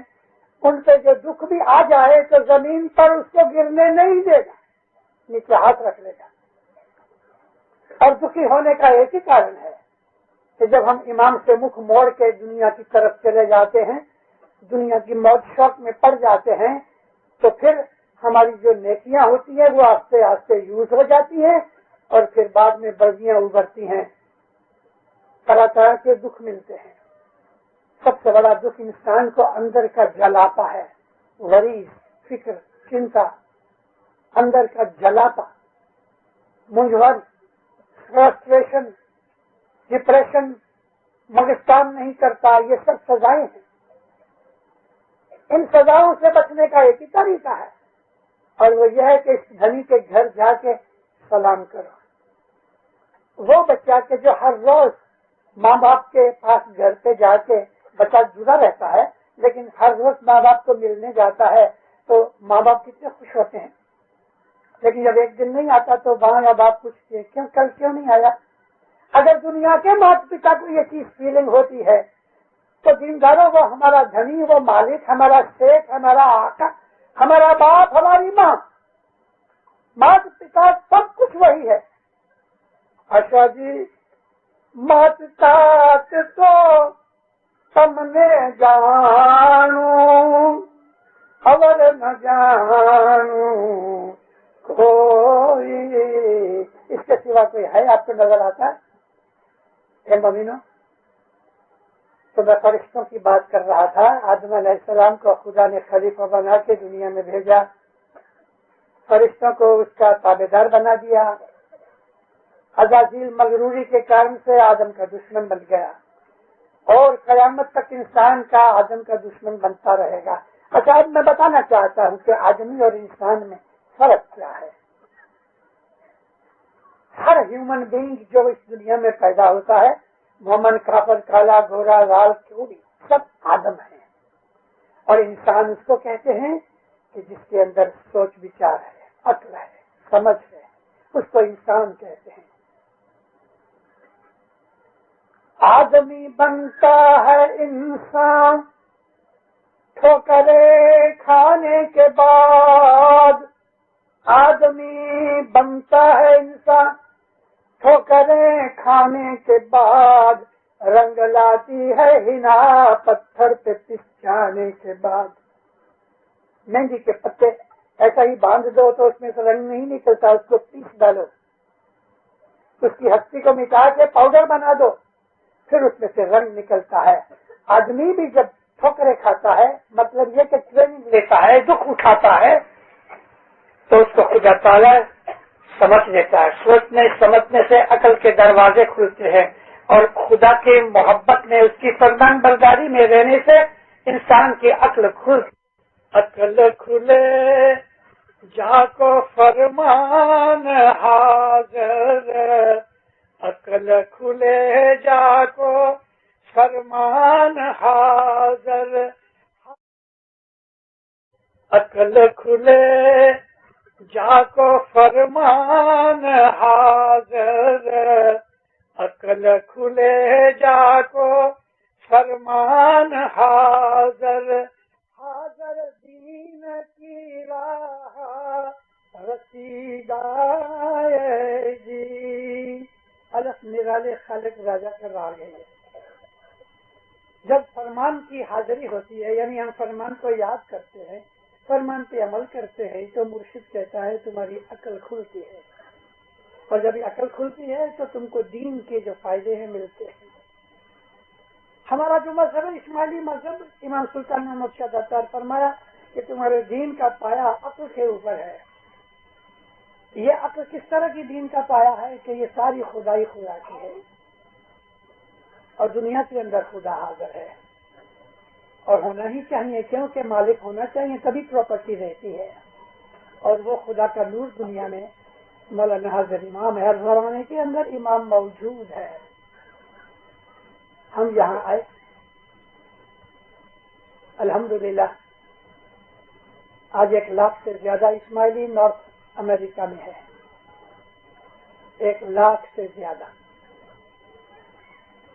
ان پہ جو دکھ بھی آ جائے تو زمین پر اس کو گرنے نہیں دے گا، نیچے ہاتھ رکھ لے گا۔ اور دکھی ہونے کا ایک ہی کارن ہے کہ جب ہم امام سے منہ موڑ کے دنیا کی طرف چلے جاتے ہیں، دنیا کی موت شوق میں پڑ جاتے ہیں، تو پھر ہماری جو نیکیاں ہوتی ہیں وہ آہستہ آہستہ یوز ہو جاتی ہیں اور پھر بعد میں بردیاں ابھرتی ہیں، طرح طرح کے دکھ ملتے ہیں۔ سب سے بڑا دکھ انسان کو اندر کا جلاپا ہے، غریز، فکر، چنتا، اندر کا جلاپا، منجھن، فرسٹریشن، ڈپریشن، مغز کام نہیں کرتا، یہ سب سزائیں ہیں۔ ان سزاؤں سے بچنے کا ایک ہی طریقہ ہے اور وہ یہ ہے کہ اس دھنی کے گھر جا کے سلام کرو۔ وہ بچہ کہ جو ہر روز ماں باپ کے پاس گھر پہ جا کے بچہ جڑا رہتا ہے لیکن ہر روز ماں باپ کو ملنے جاتا ہے تو ماں باپ کتنے خوش ہوتے ہیں، لیکن جب ایک دن نہیں آتا تو ماں یا باپ پوچھتے ہیں کیوں کل کیوں نہیں آیا؟ اگر دنیا کے ماتا پتا کو یہ چیز فیلنگ ہوتی ہے تو دینداروں وہ ہمارا دھنی، وہ مالک، ہمارا شیخ، ہمارا آقا، ہمارا باپ، ہماری ماں، مات پتا سب کچھ وہی ہے۔ اچھا جی، مات پتا تو تم نے جانو اور نہ جانو کوئی، اس کے سوا کوئی ہے آپ کو نظر آتا ہے؟ مومنو تو میں فرشتوں کی بات کر رہا تھا. آدم علیہ السلام کو خدا نے خلیفہ بنا کے دنیا میں بھیجا، فرشتوں کو اس کا تابعدار بنا دیا. عزازیل مغروری کے کارن سے آدم کا دشمن بن گیا اور قیامت تک انسان کا آدم کا دشمن بنتا رہے گا. اچھا، اب میں بتانا چاہتا ہوں کہ آدمی اور انسان میں فرق کیا ہے. ہر ہیومن بینگ جو اس دنیا میں پیدا ہوتا ہے، مومن، کافر، کالا، گورا، لال، چوڑی، سب آدم ہیں. اور انسان اس کو کہتے ہیں کہ جس کے اندر سوچ وچار ہے، عقل ہے، سمجھ ہے، اس کو انسان کہتے ہیں. آدمی بنتا ہے انسان ٹھوکرے کھانے کے بعد. آدمی بنتا ہے انسان ٹھوکریں کھانے کے بعد. رنگ لاتی ہے ہنا پتھر پہ پس جانے کے بعد. مہندی کے پتے ایسا ہی باندھ دو تو اس میں سے رنگ نہیں نکلتا، اس کو پیس ڈالو، اس کی ہستی کو مٹا کے پاؤڈر بنا دو، پھر اس میں سے رنگ نکلتا ہے. آدمی بھی جب ٹھوکریں کھاتا ہے، مطلب یہ کہ ٹریننگ لیتا ہے، دکھ اٹھاتا ہے، تو اس کو خدا تعالیٰ سمجھ لیتا ہے. سوچنے سمجھنے سے عقل کے دروازے کھلتے ہیں، اور خدا کی محبت میں، اس کی فرمان برداری میں رہنے سے انسان کی عقل کھلتی. عقل کھلے جا کو فرمان حاضر. عقل کھلے جا کو فرمان حاضر. عقل کھلے جا کو فرمان حاضر. عقل کھلے جا کو فرمان حاضر. حاضر دین کی راہ رسیدائے جی. الف نرالے خالق راجا کر رہا ہے. جب فرمان کی حاضری ہوتی ہے، یعنی ہم فرمان کو یاد کرتے ہیں، فرمان پہ عمل کرتے ہیں، تو مرشد کہتا ہے تمہاری عقل کھلتی ہے. اور جب یہ عقل کھلتی ہے تو تم کو دین کے جو فائدے ہیں ملتے ہیں. ہمارا جو مذہب ہے اسماعیلی مذہب، امام سلطان محمد شاہ دتار فرمایا کہ تمہارے دین کا پایا عقل کے اوپر ہے. یہ عقل کس طرح کی دین کا پایا ہے کہ یہ ساری خدائی خدا کی ہے، اور دنیا کے اندر خدا حاضر ہے، اور ہونا ہی چاہیے، کیونکہ مالک ہونا چاہیے تبھی پراپرٹی رہتی ہے. اور وہ خدا کا نور دنیا میں مولانا حاضر امام ہے، ہر زمانے کے اندر امام موجود ہے. ہم یہاں آئے الحمدللہ. آج 1,00,000 سے زیادہ اسماعیلی نارتھ امریکہ میں ہے، 1,00,000 سے زیادہ.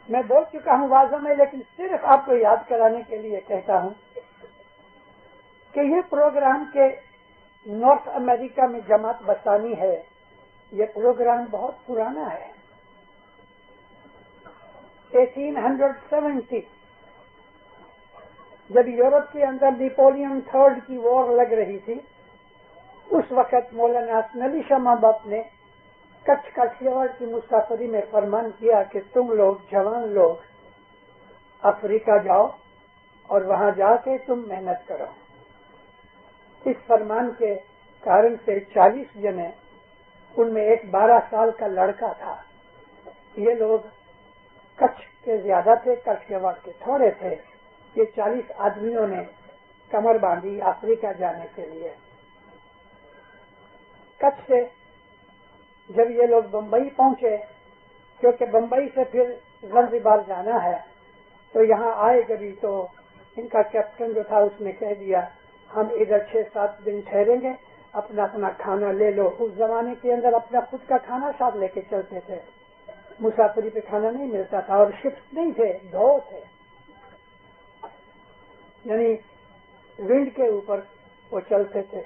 میں بول چکا ہوں واضح میں، لیکن صرف آپ کو یاد کرانے کے لیے کہتا ہوں کہ یہ پروگرام کے نارتھ امریکہ میں جماعت بسانی ہے، یہ پروگرام بہت پرانا ہے. 1870 جب یورپ کے اندر نیپولین تھرڈ کی وار لگ رہی تھی، اس وقت مولانا حسن علی شاہ محبوب نے کچھ کاشیوار کی مسافری میں فرمان کیا کہ تم لوگ جوان لوگ افریقہ جاؤ اور وہاں جا کے تم محنت کرو. اس فرمان کے کارن سے 40 جنے، ان میں ایک 12 سال کا لڑکا تھا. یہ لوگ کچھ کے زیادہ تھے، کاشیوار کے تھوڑے تھے. یہ 40 آدمیوں نے کمر باندھی افریقہ جانے کے لیے. کچھ سے جب یہ لوگ بمبئی پہنچے، کیونکہ بمبئی سے پھر زنزبار جانا ہے، تو یہاں آئے کبھی تو ان کا کیپٹن جو تھا اس نے کہہ دیا ہم ادھر 6-7 دن ٹھہریں گے، اپنا اپنا کھانا لے لو. اس زمانے کے اندر اپنا خود کا کھانا ساتھ لے کے چلتے تھے، مسافری پہ کھانا نہیں ملتا تھا، اور شپس نہیں تھے، ڈھو تھے، یعنی ونڈ کے اوپر وہ چلتے تھے.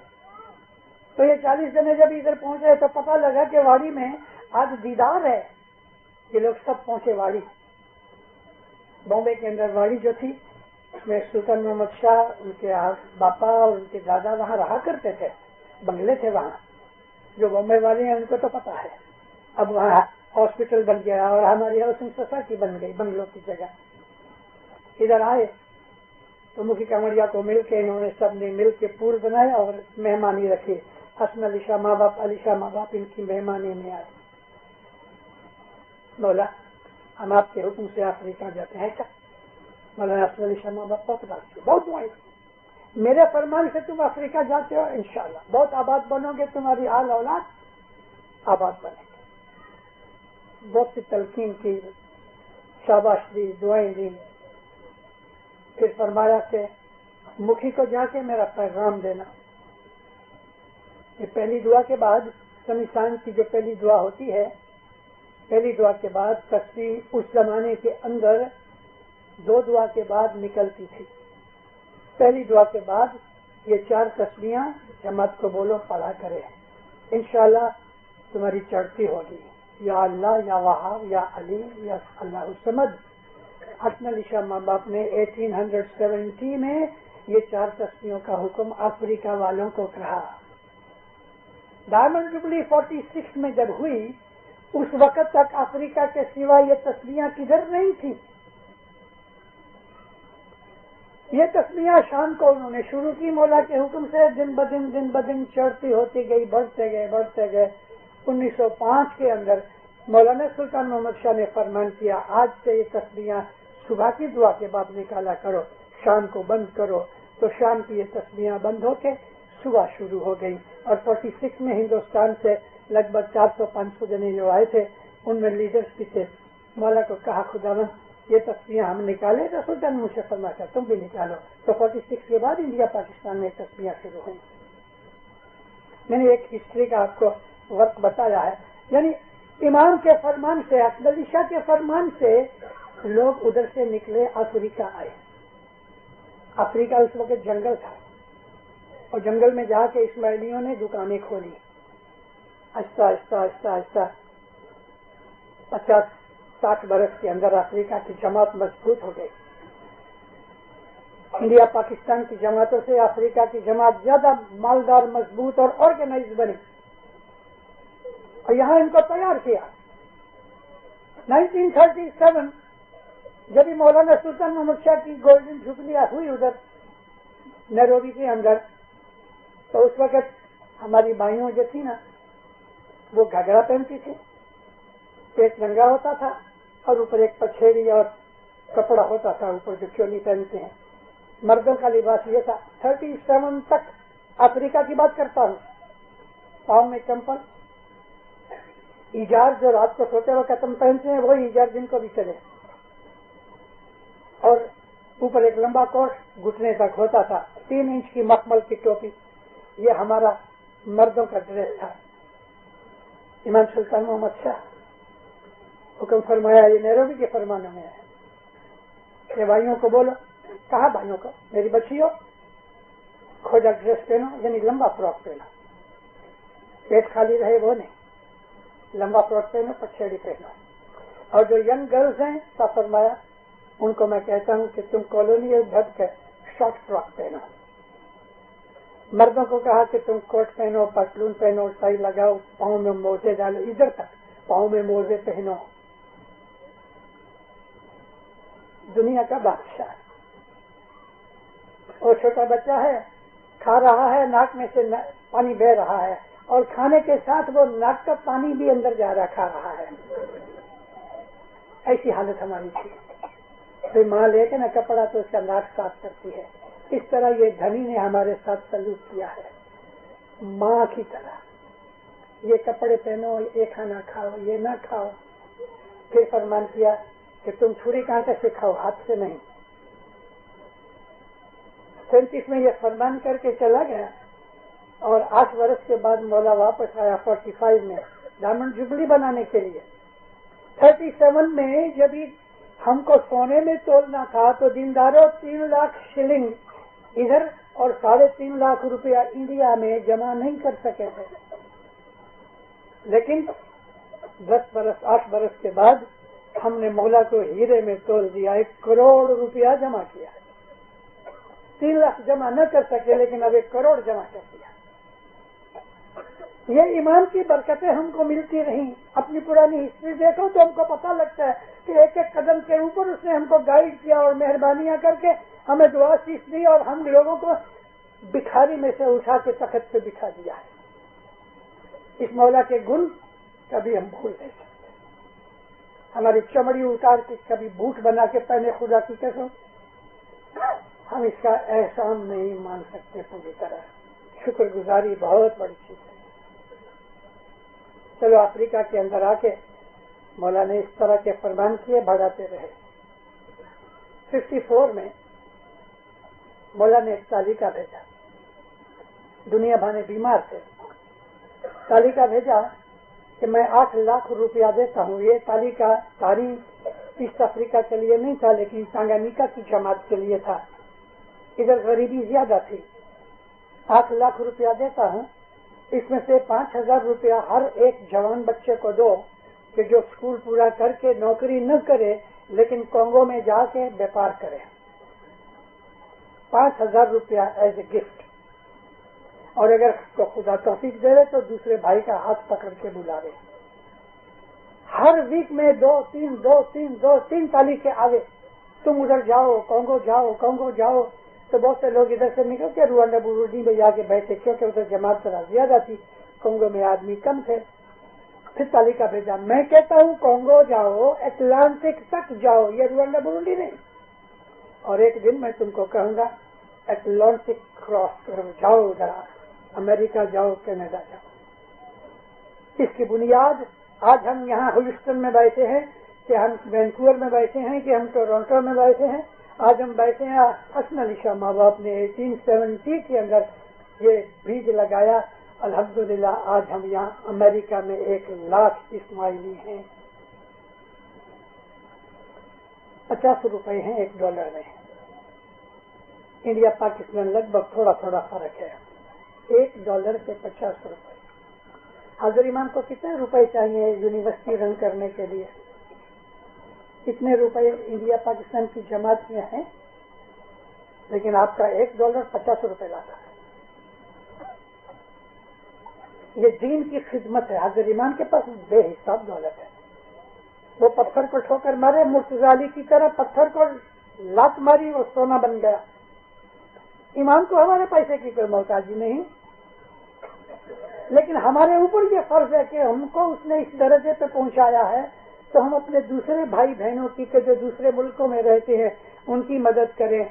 تو یہ 40 جنے جب ادھر پہنچے تو پتہ لگا کہ واڑی میں آج دیدار ہے. یہ لوگ سب پہنچے واڑی. بامبے کے اندر واڑی جو تھی اس میں سلطان محمد شاہ، ان کے باپا اور ان کے دادا وہاں رہا کرتے تھے، بنگلے تھے وہاں. جو بامبے والے ہیں ان کو تو پتہ ہے، اب وہاں ہاسپٹل بن گیا اور ہماری ہاؤسنگ سوسائٹی بن گئی بنگلوں کی جگہ. ادھر آئے تو مفتی کامڑیا کو مل کے انہوں نے سب نے مل کے پول بنایا اور مہمانی رکھی. حسن علی شاہ ماں باپ، علی شاہ ماں باپ ان کی مہمانی میں آئے. مولا ہم آپ کے حکم سے افریقہ جاتے ہیں. کیا مولانا حسن علی شاہ ماں باپ بہت راضی، بہت دعائیں میرے فرمان سے تم افریقہ جاتے ہو، انشاءاللہ بہت آباد بنو گے، تمہاری آل اولاد آباد بنے گی. بہت سی تلقین کی، شاباش دی، دعائیں دی. پھر فرمایا کہ مکھی کو جا کے میرا پیغام دینا. یہ پہلی دعا کے بعد سمیسان کی جو پہلی دعا ہوتی ہے، پہلی دعا کے بعد تصویر اس زمانے کے اندر 2 دعا کے بعد نکلتی تھی. پہلی دعا کے بعد یہ 4 تسبیحاں جماعت کو بولو، پڑھا کرے، انشاءاللہ تمہاری چڑھتی ہوگی. یا اللہ، یا وہاب، یا علی، یا اللہ الصمد. حسن علی شاہ ماں باپ نے 1870 میں یہ 4 تسبیحوں کا حکم افریقہ والوں کو کہا. ڈائمنڈ جبلی 46 میں جب ہوئی، اس وقت تک افریقہ کے سوا یہ تسبیحاں کدھر نہیں تھی. یہ تسبیحاں شام کو انہوں نے شروع کی مولا کے حکم سے، دن بدن چڑھتی ہوتی گئی، بڑھتے گئے. 1905 کے اندر مولانا سلطان محمد شاہ نے فرمان کیا، آج سے یہ تسبیحاں صبح کی دعا کے بعد نکالا کرو، شام کو بند کرو. تو شام کی یہ تسبیحاں بند ہو کے صبح شروع ہو گئی. اور 46 میں ہندوستان سے لگ بھگ 400-500 جنے جو آئے تھے، ان میں لیڈرز بھی تھے. مولا کو کہا خداوند یہ تسبیحاں ہم نکالے تو سلطان مجھ سے فرمایا تم بھی نکالو. تو 46 کے بعد انڈیا پاکستان میں تسبیحاں شروع ہوئی. میں نے ایک ہسٹری کا آپ کو وقت بتایا ہے. یعنی امام کے فرمان سے، حسن علی شاہ کے فرمان سے لوگ ادھر سے نکلے، افریقہ آئے. افریقہ اس وقت جنگل تھا، اور جنگل میں جا کے اسماعیلیوں نے دکانیں کھولی. آہستہ 50-60 برس کے اندر افریقہ کی جماعت مضبوط ہو گئی. انڈیا پاکستان کی جماعتوں سے افریقہ کی جماعت زیادہ مالدار، مضبوط اور آرگنائز بنی، اور یہاں ان کو تیار کیا. 1937 جب مولانا سلطان محمد شاہ کی گولڈن جوبلی ہوئی ادھر نیروبی کے اندر، تو اس وقت ہماری بھائیوں جو تھی نا وہ گھگرا پہنتی تھی، پیٹ ننگا ہوتا تھا، اور اوپر ایک پچھیڑی اور کپڑا ہوتا تھا اوپر جو چولی پہنتے ہیں. مردوں کا لباس یہ تھا. 37 تک افریقہ کی بات کرتا ہوں. پاؤں میں چمپل، ایجار جو رات کو سوتے وقت ہم پہنتے ہیں وہی ایجار دن کو بھی چلے، اور اوپر ایک لمبا کوٹ گھٹنے تک ہوتا تھا. 3 انچ کی مخمل کی ٹوپی، یہ ہمارا مردوں کا ڈریس تھا. امام سلطان محمد شاہ حکم فرمایا، یہ نیروبی کے فرمانوں میں ہے کہ بھائیوں کو بولو. کہا بھائیوں کو، میری بچیوں کھوجا ڈریس پہنو، یعنی لمبا فراک پہنو، پیٹ خالی رہے وہ نہیں، لمبا فراک پہنو، پچھیڑی پہنو. اور جو ینگ گرلز ہیں کا فرمایا ان کو میں کہتا ہوں کہ تم کالونیل بھد کے شارٹ فراک پہنو. مردوں کو کہا کہ تم کوٹ پہنو، پتلون پہنو، ٹائی لگاؤ، پاؤں میں موزے ڈالو، ادھر تک پاؤں میں موزے پہنو. دنیا کا بادشاہ اور چھوٹا بچہ ہے، کھا رہا ہے، ناک میں سے پانی بہ رہا ہے، اور کھانے کے ساتھ وہ ناک کا پانی بھی اندر جا رہا کھا رہا ہے. ایسی حالت ہماری تھی. پھر ماں لے کے نا کپڑا تو اس کا ناک صاف کرتی ہے. اس طرح یہ دھنی نے ہمارے ساتھ سلوک کیا ہے ماں کی طرح. یہ کپڑے پہنو، یہ کھانا کھاؤ، یہ نہ کھاؤ. پھر فرمان کیا کہ تم چھری کانٹے سے کھاؤ، ہاتھ سے نہیں. 37 میں یہ فرمان کر کے چلا گیا، اور 8 برس کے بعد مولا واپس آیا 45 میں ڈائمنڈ جوبلی بنانے کے لیے. 37 میں جب ہم کو سونے میں تولنا تھا تو دینداروں 3 لاکھ شلنگ ادھر اور 3.5 لاکھ روپیہ انڈیا میں جمع نہیں کر سکے تھے. لیکن 8 برس کے بعد ہم نے مولا کو ہیرے میں تول دیا، 1 کروڑ روپیہ جمع کیا. 3 لاکھ جمع نہ کر سکے لیکن اب 1 کروڑ جمع کر دیا. یہ ایمان کی برکتیں ہم کو ملتی رہیں. اپنی پرانی ہسٹری دیکھو تو ہم کو پتہ لگتا ہے کہ ایک ایک قدم کے اوپر اس نے ہم کو گائیڈ کیا اور مہربانیاں کر کے ہمیں دعا سیکھ دی اور ہم لوگوں کو بکھاری میں سے اٹھا کے تخت پہ بٹھا دیا ہے۔ اس مولا کے گن کبھی ہم بھول نہیں سکتے۔ ہماری چمڑی اتار کے کبھی بوٹ بنا کے پہنے، خدا کی قسم ہم اس کا احسان نہیں مان سکتے پوری طرح۔ شکر گزاری بہت بڑی چیز ہے۔ چلو افریقہ کے اندر آ کے مولا نے اس طرح کے فرمان کیے، بڑھاتے رہے۔ 54 میں مولا نے ایک تالیکہ بھیجا، دنیا بھر بیمار تھے، تالیکہ بھیجا کہ میں 8 لاکھ روپیہ دیتا ہوں۔ یہ تالیکہ تاریخ ایسٹ افریقہ کے لیے نہیں تھا لیکن تانگانیکا کی جماعت کے لیے تھا، ادھر غریبی زیادہ تھی۔ 8 لاکھ روپیہ دیتا ہوں، اس میں سے 5000 روپیہ ہر ایک جوان بچے کو دو کہ جو اسکول پورا کر کے نوکری نہ کرے لیکن کانگو میں جا کے بیپار کرے۔ 5000 روپیہ ایز اے گفٹ، اور اگر کو خدا توفیق دے رہے تو دوسرے بھائی کا ہاتھ پکڑ کے بلاوے۔ ہر ویک میں 2-3 تالیکے آگے، تم ادھر جاؤ، کانگو جاؤ، کانگو جاؤ۔ تو بہت سے لوگ ادھر سے نکل کے روانڈا بروڈی میں جا کے بیٹھے کیونکہ ادھر جماعت ذرا زیادہ تھی، کانگو میں آدمی کم تھے۔ پھر تالیکہ بھیجا، میں کہتا ہوں کانگو جاؤ، اٹلانٹک تک جاؤ، یہ روانڈا بروڈی نہیں۔ اور ایک دن میں تم کو کہوں گا اٹلانٹک کراس کرو، جاؤ ادھر، امریکہ جاؤ، کینیڈا جاؤ۔ اس کی بنیاد آج ہم یہاں ہیوسٹن میں بیٹھے ہیں، کہ ہم وینکوور میں بیٹھے ہیں، کہ ہم ٹورانٹو میں بیٹھے ہیں۔ آج ہم بیٹھے ہیں، حسن علی شاہ ماں باپ نے 1870 کے اندر یہ بیج لگایا۔ الحمدللہ آج ہم یہاں امریکہ میں 1 لاکھ اسماعیلی ہیں۔ 50 روپے ہیں $1 میں۔ انڈیا پاکستان لگ بھگ تھوڑا تھوڑا فرق ہے، $1 کے 50 روپے۔ حاضر امام کو کتنے روپے چاہیے یونیورسٹی رن کرنے کے لیے؟ کتنے روپے انڈیا پاکستان کی جماعت میں ہیں، لیکن آپ کا $1 50 روپے لاتا ہے۔ یہ دین کی خدمت ہے۔ حضرت امام کے پاس بے حساب دولت ہے، وہ پتھر کو ٹھوکر مارے، مرتضی علی کی طرح پتھر کو لات ماری اور سونا بن گیا۔ امام کو ہمارے پیسے کی کوئی محتاجی نہیں، لیکن ہمارے اوپر یہ فرض ہے کہ ہم کو اس نے اس درجے پہ پہنچایا ہے تو ہم اپنے دوسرے بھائی بہنوں کی کہ جو دوسرے ملکوں میں رہتے ہیں ان کی مدد کریں۔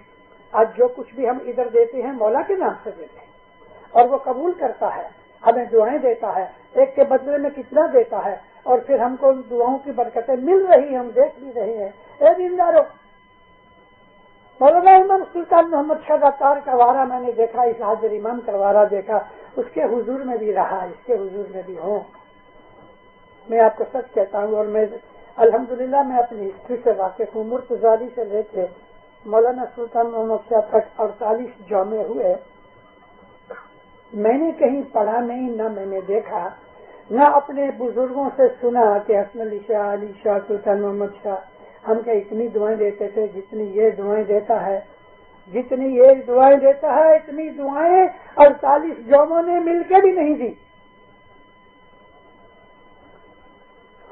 آج جو کچھ بھی ہم ادھر دیتے ہیں مولا کے نام سے دیتے ہیں، اور وہ قبول کرتا ہے، ہمیں دعائیں دیتا ہے، ایک کے بدلے میں کتنا دیتا ہے، اور پھر ہم کو ان دعاؤں کی برکتیں مل رہی ہیں، ہم دیکھ بھی رہے ہیں۔ اے دیندارو، مولانا امام سلطان محمد شاہ داتار کا وارہ میں نے دیکھا، اس حاضر امام کا وارہ دیکھا، اس کے حضور میں بھی رہا، اس کے حضور میں بھی ہوں۔ میں آپ کو سچ کہتا ہوں، اور میں الحمدللہ میں اپنی ہسٹری سے واقف ہوں۔ مرتضی علی سے لے کے مولانا سلطان محمد شاہ تک 48 جامع ہوئے۔ میں نے کہیں پڑھا نہیں، نہ میں نے دیکھا، نہ اپنے بزرگوں سے سنا کہ حسن علی شاہ، علی شاہ، سلطان محمد شاہ ہم کے اتنی دعائیں دیتے تھے جتنی یہ دعائیں دیتا ہے، جتنی یہ دعائیں دیتا ہے اتنی دعائیں 48 جامعوں نے مل کے بھی نہیں دی۔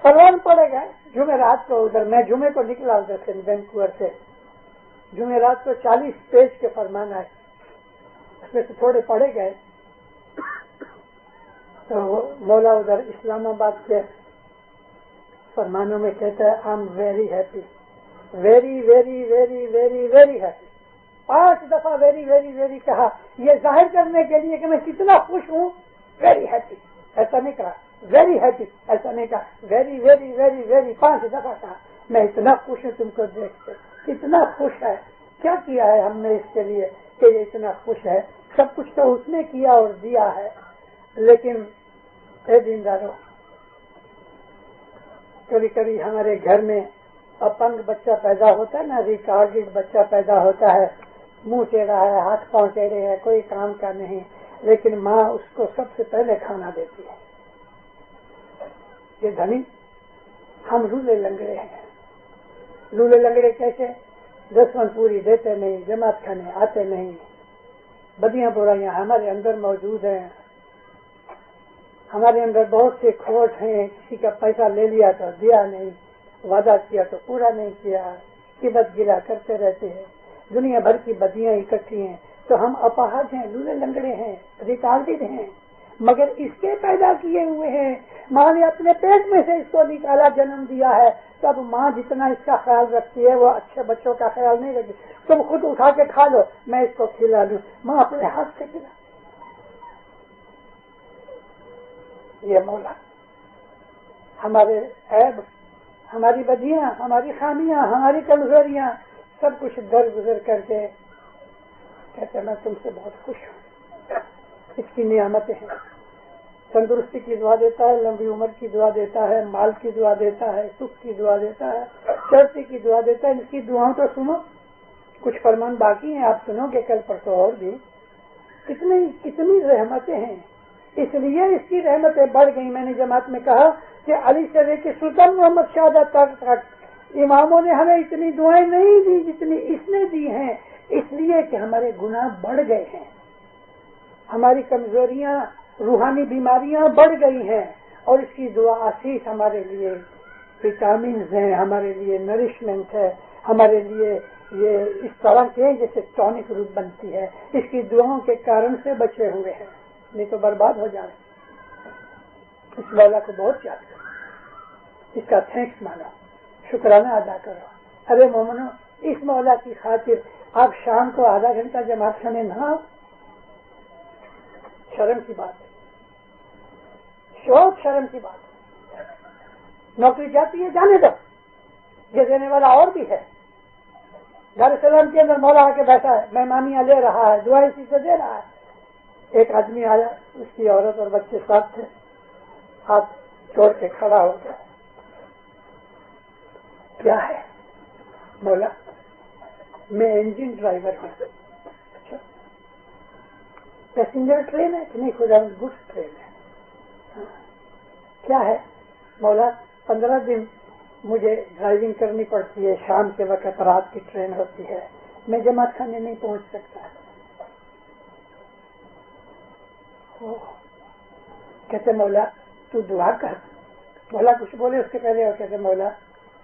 فرمان پڑے گا جمعرات کو، ادھر میں جمعے کو نکلا ادھر سے وینکوور سے، جمعرات کو 40 پیج کے فرمان آئے، اس میں سے تھوڑے پڑھے گئے تو مولا ادھر اسلام آباد کے فرمانوں میں کہتا ہے I am very happy, very very very very very happy. 5 دفعہ ویری ویری ویری کہا، یہ ظاہر کرنے کے لیے کہ میں کتنا خوش ہوں۔ ویری ہیپی ایسا نہیں کہا، ویری ہیپی ایسا نہیں کہا، ویری ویری ویری ویری 5 دفعہ کہا، میں اتنا خوش ہوں تم کو دیکھ کے، اتنا خوش ہے۔ کیا کیا ہے ہم نے اس کے لیے کہ یہ اتنا خوش ہے؟ سب کچھ تو اس نے کیا اور دیا ہے، لیکن اے دیندارو، کبھی کبھی ہمارے گھر میں اپنگ بچہ پیدا ہوتا ہے نا، ریکارڈڈ بچہ پیدا ہوتا ہے، منہ ٹیڑھا ہے، ہاتھ پاؤں ٹیڑھے ہیں، کوئی کام کا نہیں، لیکن ماں اس کو سب سے پہلے کھانا دیتی ہے۔ یہ دھنی ہم لولے لنگڑے ہیں۔ لولے لنگڑے کیسے؟ 10 پوری دیتے نہیں، جماعت کھانے آتے نہیں، بدیاں برائیاں ہمارے اندر موجود ہیں، ہمارے اندر بہت سے کھوٹ ہیں، کسی کا پیسہ لے لیا تو دیا نہیں، وعدہ کیا تو پورا نہیں کیا، قبط گلا کرتے رہتے ہیں، دنیا بھر کی بدیاں اکٹھی ہیں، تو ہم اپاہج ہیں، لولے لنگڑے ہیں، ریٹارڈڈ ہیں، مگر اس کے پیدا کیے ہوئے ہیں۔ ماں نے اپنے پیٹ میں سے اس کو نکالا، جنم دیا ہے، تو اب ماں جتنا اس کا خیال رکھتی ہے وہ اچھے بچوں کا خیال نہیں رکھتی۔ تم خود اٹھا کے کھا لو، میں اس کو کھلا دوں، ماں اپنے ہاتھ سے کھلا۔ یہ مولا ہمارے عیب، ہماری بدیاں، ہماری خامیاں، ہماری کمزوریاں سب کچھ درگزر کر کے کہتے میں تم سے بہت خوش ہوں۔ اس کی نعمتیں ہیں، تندرستی کی دعا دیتا ہے، لمبی عمر کی دعا دیتا ہے، مال کی دعا دیتا ہے، سکھ کی دعا دیتا ہے، چڑھتی کی دعا دیتا ہے۔ اس کی دعاؤں تو سنو، کچھ فرمان باقی ہیں، آپ سنو گے کل پرسوں اور بھی۔ کتنی رحمتیں ہیں، اس لیے اس کی رحمتیں بڑھ گئی۔ میں نے جماعت میں کہا کہ علی سے لے کے سلطان محمد شہزادہ تک اماموں نے ہمیں اتنی دعائیں نہیں دی جتنی اس نے دی ہیں، اس لیے کہ ہمارے گناہ بڑھ گئے ہیں، ہماری کمزوریاں، روحانی بیماریاں بڑھ گئی ہیں، اور اس کی دعا آسیس ہمارے لیے وٹامنز ہیں، ہمارے لیے نرشمنٹ ہے، ہمارے لیے یہ اس طرح کے جیسے ٹونک روپ بنتی ہے۔ اس کی دعاؤں کے کارن سے بچے ہوئے ہیں، نہیں تو برباد ہو جائے۔ اس مولا کو بہت یاد کرو، اس کا تھینکس مانو، شکرانہ ادا کرو۔ ارے مومنو، اس مولا کی خاطر آپ شام کو آدھا گھنٹہ جماعت خانے نہ آؤ، شرم کی بات ہے، شرم کی بات ہے۔ نوکری جاتی ہے، جانے دو، یہ دینے والا اور بھی ہے۔ دار السلام کے اندر مولا آ کے بیٹھا ہے، مہمانیاں لے رہا ہے، دعائیں اسی سے دے رہا ہے۔ ایک آدمی آیا، اس کی عورت اور بچے ساتھ تھے، ہاتھ چھوڑ کے کھڑا ہو گیا۔ کیا ہے؟ مولا میں انجن ڈرائیور ہوں۔ اچھا، پیسنجر ٹرین ہے کہ نہیں؟ خدا گڈس ٹرین ہے۔ کیا ہے؟ مولا 15 دن مجھے ڈرائیونگ کرنی پڑتی ہے، شام کے وقت رات کی ٹرین ہوتی ہے، میں جماعت خانے نہیں پہنچ سکتا۔ کہتے مولا تو دعا کر۔ مولا کچھ بولے اس کے پہلے، اور کہتے مولا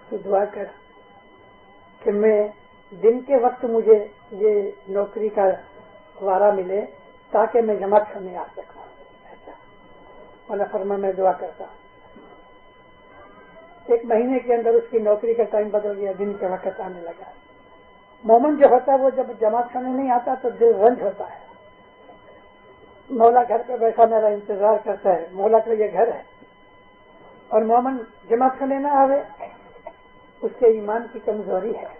تو دعا کر کہ میں دن کے وقت مجھے یہ نوکری کا وارہ ملے تاکہ میں جماعت خانے آ سکوں۔ ایسا مولا فرما میں دعا کرتا ہوں۔ 1 مہینے کے اندر اس کی نوکری کا ٹائم بدل گیا، دن کے وقت آنے لگا۔ مومن جو ہوتا ہے وہ جب جماعت خانے نہیں آتا تو دل رنج ہوتا ہے۔ مولا گھر پہ بیٹھا میرا انتظار کرتا ہے، مولا کا یہ گھر ہے، اور مومن جماعت خانے نہ آوے، اس کے ایمان کی کمزوری ہے،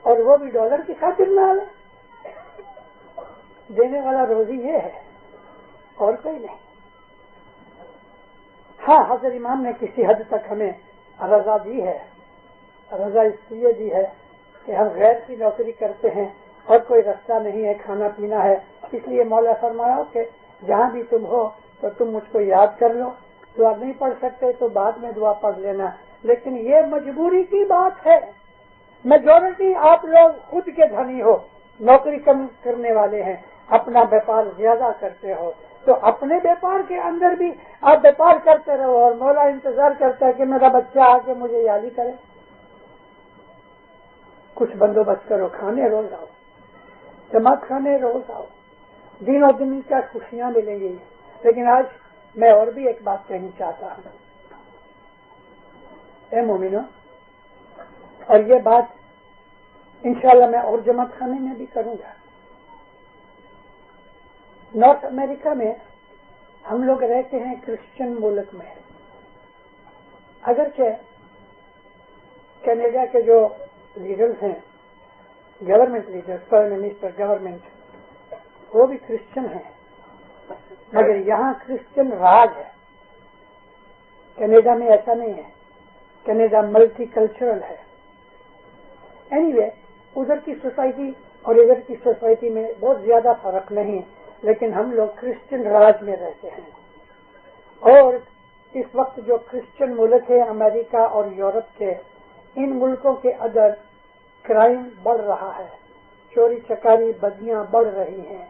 اور وہ بھی ڈالر کی خاطر نہ آوے۔ دینے والا روزی یہ ہے اور کوئی نہیں۔ ہاں، حضرت امام نے کسی حد تک ہمیں رضا دی ہے، رضا اس لیے دی ہے کہ ہم غیر کی نوکری کرتے ہیں اور کوئی رستہ نہیں ہے، کھانا پینا ہے، اس لیے مولا فرمایا کہ جہاں بھی تم ہو تو تم مجھ کو یاد کر لو، دعا نہیں پڑھ سکتے تو بعد میں دعا پڑھ لینا، لیکن یہ مجبوری کی بات ہے۔ میجورٹی آپ لوگ خود کے دھنی ہو، نوکری کم کرنے والے ہیں، اپنا بیپار زیادہ کرتے ہو، تو اپنے بیپار کے اندر بھی آپ بیپار کرتے رہو، اور مولا انتظار کرتا ہے کہ میرا بچہ آ کے مجھے یادی کرے۔ کچھ بندوبست کرو، کھانے روز آؤ، جماعت خانے روز آؤ، دنوں دن کا خوشیاں ملیں گی۔ لیکن آج میں اور بھی ایک بات کہنا چاہتا ہوں، اے مومنو، اور یہ بات انشاءاللہ میں اور جماعت خانے میں بھی کروں گا۔ نارتھ امریکہ میں ہم لوگ رہتے ہیں کرسچن ملک میں، اگرچہ کینیڈا کے جو لیڈرز ہیں، government leader, prime minister, government, وہ بھی کرسچن ہیں، مگر یہاں کرسچن راج ہے۔ کینیڈا میں ایسا نہیں ہے، کینیڈا ملٹی کلچرل ہے۔ اینی وے، ادھر کی سوسائٹی اور ادھر کی سوسائٹی میں بہت زیادہ فرق نہیں، لیکن ہم لوگ کرسچن راج میں رہتے ہیں، اور اس وقت جو کرسچن ملک ہے امریکہ اور یورپ کے، ان ملکوں کے اندر کرائم بڑھ رہا ہے، چوری چکاری بدیاں بڑھ رہی ہیں،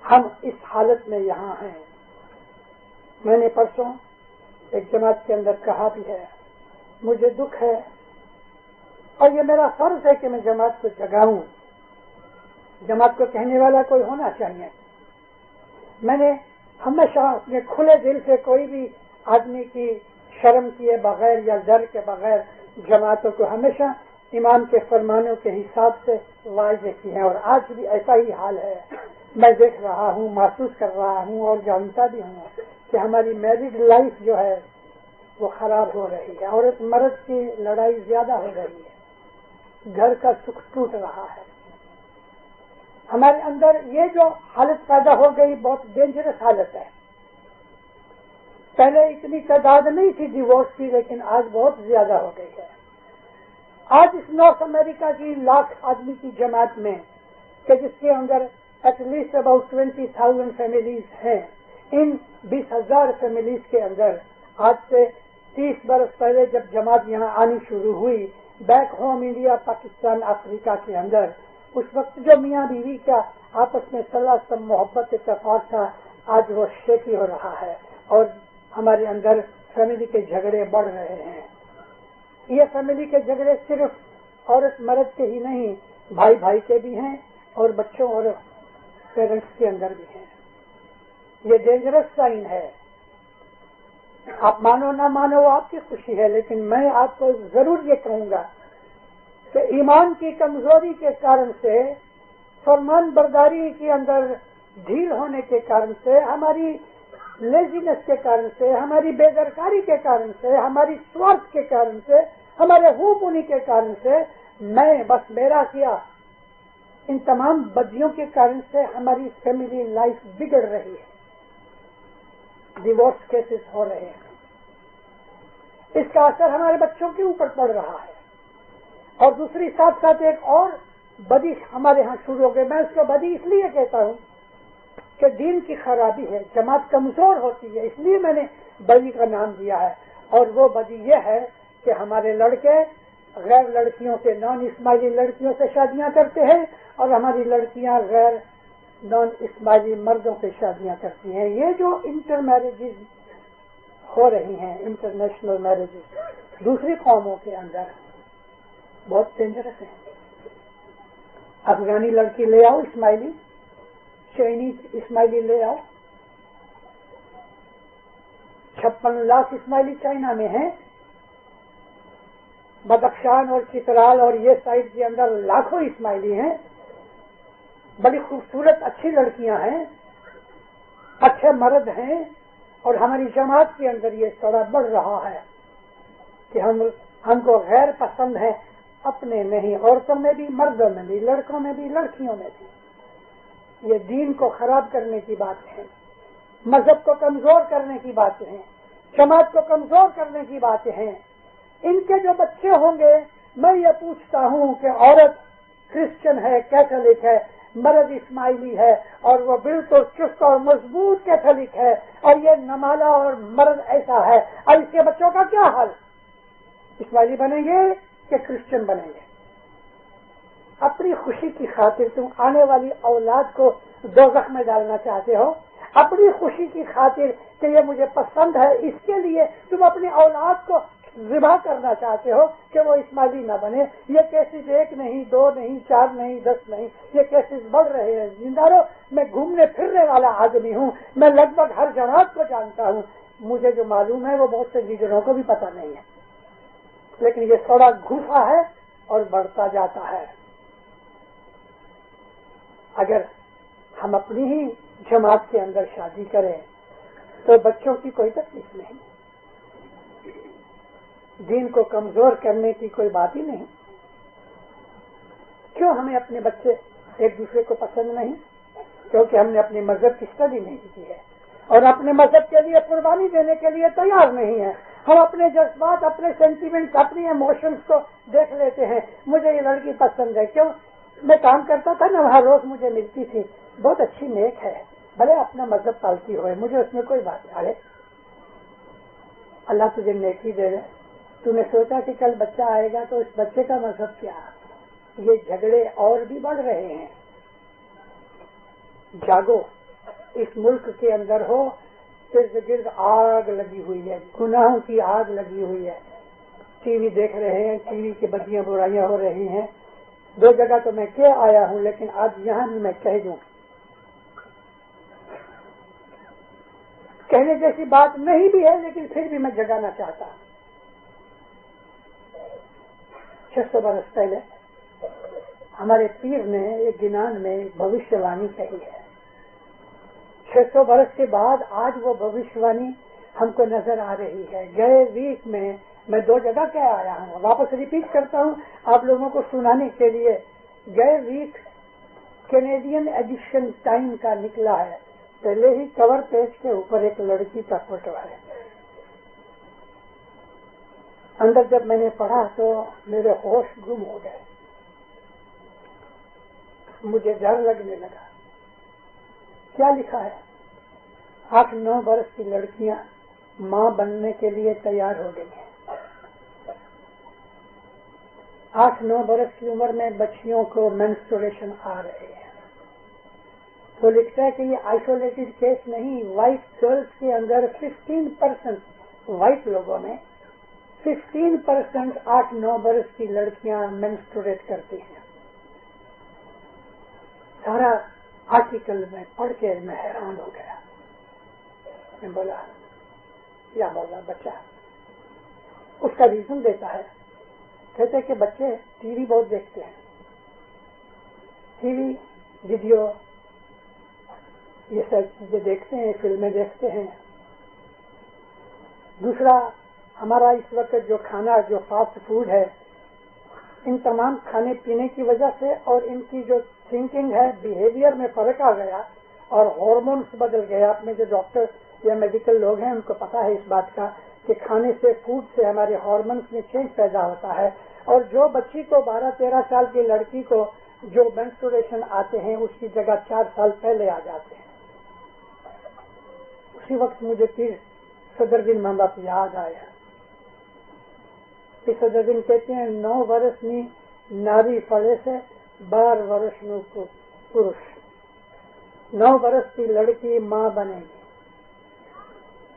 ہم اس حالت میں یہاں ہیں۔ میں نے پرسوں ایک جماعت کے اندر کہا بھی ہے، مجھے دکھ ہے اور یہ میرا فرض ہے کہ میں جماعت کو جگاؤں. جماعت کو کہنے والا کوئی ہونا چاہیے. میں نے ہمیشہ اپنے کھلے دل سے کوئی بھی آدمی کی شرم کیے بغیر یا ڈر کے بغیر جماعتوں کو ہمیشہ امام کے فرمانوں کے حساب سے واضح کی ہے، اور آج بھی ایسا ہی حال ہے. میں دیکھ رہا ہوں، محسوس کر رہا ہوں اور جانتا بھی ہوں کہ ہماری میرڈ لائف جو ہے وہ خراب ہو رہی ہے. عورت مرد کی لڑائی زیادہ ہو رہی ہے، گھر کا سکھ ٹوٹ رہا ہے. ہمارے اندر یہ جو حالت پیدا ہو گئی بہت ڈینجرس حالت ہے. پہلے اتنی تعداد نہیں تھی ڈیورس کی، لیکن آج بہت زیادہ ہو گئی ہے. آج اس نارتھ امریکہ کی 1,00,000 آدمی کی جماعت میں کہ جس کے اندر ایٹ لیسٹ اباؤٹ 20,000 فیملیز ہیں، ان 20,000 فیملیز کے اندر آج سے 30 برس پہلے جب جماعت یہاں آنی شروع ہوئی بیک ہوم انڈیا پاکستان افریقہ کے اندر، اس وقت جو میاں بیوی کا آپس میں صلاح محبت اتفاق تھا، آج وہ شیکی ہو رہا ہے اور ہمارے اندر فیملی کے جھگڑے بڑھ رہے ہیں. یہ فیملی کے جھگڑے صرف عورت مرد کے ہی نہیں، بھائی بھائی کے بھی ہیں اور بچوں اور پیرنٹس کے اندر بھی ہیں. یہ ڈینجرس سائن ہے. آپ مانو نہ مانو وہ آپ کی خوشی ہے، لیکن میں آپ کو ضرور یہ کہوں گا کہ ایمان کی کمزوری کے کارن سے، فرمان برداری کے اندر ڈھیل ہونے کے کارن سے، ہماری لیزینس کے کارن سے، ہماری بے درکاری کے کارن سے، ہماری سوارتھ کے کارن سے، ہمارے ہو کے کارن سے، میں بس میرا کیا، ان تمام بدیوں کے کارن سے ہماری فیملی لائف بگڑ رہی ہے. ڈیورس کیسز ہو رہے ہیں. اس کا اثر ہمارے بچوں کے اوپر پڑ رہا ہے. اور دوسری ساتھ ساتھ ایک اور بدی ہمارے ہاں شروع ہو گئی. میں اس کو بدی اس لیے کہتا ہوں کہ دین کی خرابی ہے، جماعت کمزور ہوتی ہے، اس لیے میں نے بدی کا نام دیا ہے. اور وہ بدی یہ ہے کہ ہمارے لڑکے غیر لڑکیوں سے، نان اسماعیلی لڑکیوں سے شادیاں کرتے ہیں اور ہماری لڑکیاں غیر نان اسماعیلی مردوں سے شادیاں کرتی ہیں. یہ جو انٹر میرجز ہو رہی ہیں، انٹرنیشنل میرجز دوسری قوموں کے اندر، بہت ڈینجرس ہیں. افغانی لڑکی لے آؤ اسماعیلی، چائنیز اسماعیلی لے آؤ. 56 لاکھ اسماعیلی چائنا میں ہیں. بدخشان اور چترال اور یہ سائڈ کے اندر لاکھوں اسماعیلی ہیں. بڑی خوبصورت اچھی لڑکیاں ہیں، اچھے مرد ہیں، اور ہماری جماعت کے اندر یہ تھوڑا بڑھ رہا ہے کہ ہم کو غیر پسند ہے اپنے میں ہی، عورتوں میں بھی، مردوں میں بھی، لڑکوں میں بھی، لڑکیوں میں بھی. یہ دین کو خراب کرنے کی بات ہے، مذہب کو کمزور کرنے کی باتیں ہیں، جماعت کو کمزور کرنے کی باتیں ہیں. ان کے جو بچے ہوں گے، میں یہ پوچھتا ہوں کہ عورت کرسچن ہے، کیتھولک ہے، مرد اسماعیلی ہے، اور وہ بالکل چست اور مضبوط کیتھولک ہے، اور یہ نمالا اور مرد ایسا ہے، اور اس کے بچوں کا کیا حال؟ اسماعیلی بنیں گے کہ کرسچن بنیں گے؟ اپنی خوشی کی خاطر تم آنے والی اولاد کو دوزخ میں ڈالنا چاہتے ہو؟ اپنی خوشی کی خاطر کہ یہ مجھے پسند ہے، اس کے لیے تم اپنی اولاد کو ذبح کرنا چاہتے ہو کہ وہ اسماعیلی نہ بنے؟ یہ کیسز 1 نہیں، 2 نہیں، 4 نہیں، 10 نہیں، یہ کیسز بڑھ رہے ہیں. زندارو، میں گھومنے پھرنے والا آدمی ہوں، میں لگ بھگ ہر جماعت کو جانتا ہوں. مجھے جو معلوم ہے وہ بہت سے لیڈروں کو بھی پتہ نہیں ہے، لیکن یہ تھوڑا گھسا ہے اور بڑھتا جاتا ہے. اگر ہم اپنی ہی جماعت کے اندر شادی کریں تو بچوں کی کوئی تکلیف نہیں، دین کو کمزور کرنے کی کوئی بات ہی نہیں. کیوں ہمیں اپنے بچے ایک دوسرے کو پسند نہیں؟ کیونکہ ہم نے اپنے مذہب کی اسٹڈی نہیں کی ہے اور اپنے مذہب کے لیے قربانی دینے کے لیے تیار نہیں ہے. ہم اپنے جذبات، اپنے سینٹیمنٹس، اپنی ایموشنس کو دیکھ لیتے ہیں. مجھے یہ لڑکی پسند ہے، کیوں؟ میں کام کرتا تھا نا، وہاں روز مجھے ملتی تھی، بہت اچھی نیک ہے، بھلے اپنا مذہب پالتی ہوئے، مجھے اس میں کوئی بات نہیں. ارے اللہ تجھے نیکی دے. تو نے سوچا کہ کل بچہ آئے گا تو اس بچے کا مذہب کیا؟ یہ جھگڑے اور بھی بڑھ رہے ہیں. جاگو، اس ملک کے اندر ارد گرد آگ لگی ہوئی ہے، گناہوں کی آگ لگی ہوئی ہے. ٹی وی دیکھ رہے ہیں, ٹی وی کی بدیاں برائیاں ہو رہی ہیں. 2 جگہ تو میں کہہ آیا ہوں, لیکن آج یہاں بھی میں کہہ دوں. کہنے جیسی بات نہیں بھی ہے, لیکن پھر بھی میں جگانا چاہتا ہوں. 600 برس پہلے ہمارے پیر نے ایک گنان میں بھوشیہ وانی کہی ہے. 600 برس کے بعد آج وہ بھوشیہ وانی ہم کو نظر آ رہی ہے. گئے ویک میں 2 جگہ کہہ آیا ہوں, واپس ریپیٹ کرتا ہوں آپ لوگوں کو سنانے کے لیے. گئے ویک کینیڈین ایڈیشن ٹائم کا نکلا ہے. پہلے ہی کور پیج کے اوپر ایک لڑکی کا فوٹو ہے. اندر جب میں نے پڑھا تو میرے ہوش گم ہو گئے, مجھے ڈر لگنے لگا. کیا لکھا ہے؟ 8-9 برس کی لڑکیاں ماں بننے کے لیے تیار ہو گئی ہیں. 8-9 برس کی عمر میں بچیوں کو مینسٹریشن آ رہے ہیں. تو لکھتا ہے کہ یہ آئسولیٹڈ کیس نہیں. وائٹ گرلس کے اندر 15%, وائٹ لوگوں میں 15% 8-9 برس کی لڑکیاں مینسٹریٹ کرتی ہیں. سارا آرٹیکل میں پڑھ کے میں حیران ہو گیا. میں بولا کیا ہوگا بچہ؟ اس کا ریزن دیتا ہے. کہتے ہیں کہ بچے ٹی وی بہت دیکھتے ہیں, ٹی وی ویڈیو یہ سب چیزیں دیکھتے ہیں, فلمیں دیکھتے ہیں. دوسرا, ہمارا اس وقت جو کھانا, جو فاسٹ فوڈ ہے, ان تمام کھانے پینے کی وجہ سے اور ان کی جو تھنکنگ ہے, بیہیویئر میں فرق آ گیا اور ہارمونس بدل گئے. آپ میں جو ڈاکٹر یا میڈیکل لوگ ہیں ان کو پتا ہے اس بات کا کہ کھانے سے, فوڈ سے ہمارے ہارمونس میں چینج پیدا ہوتا ہے. اور جو بچی کو 12-13 سال کی لڑکی کو جو مینسٹریشن آتے ہیں اس کی جگہ 4 سال پہلے آ جاتے ہیں. اسی وقت مجھے پھر صدر دن محمد یاد آیا. کہ صدر دن کہتے ہیں 9 برس نی ناری پڑے سے 12 برس نو پروش. 9 برس کی لڑکی ماں بنے گی.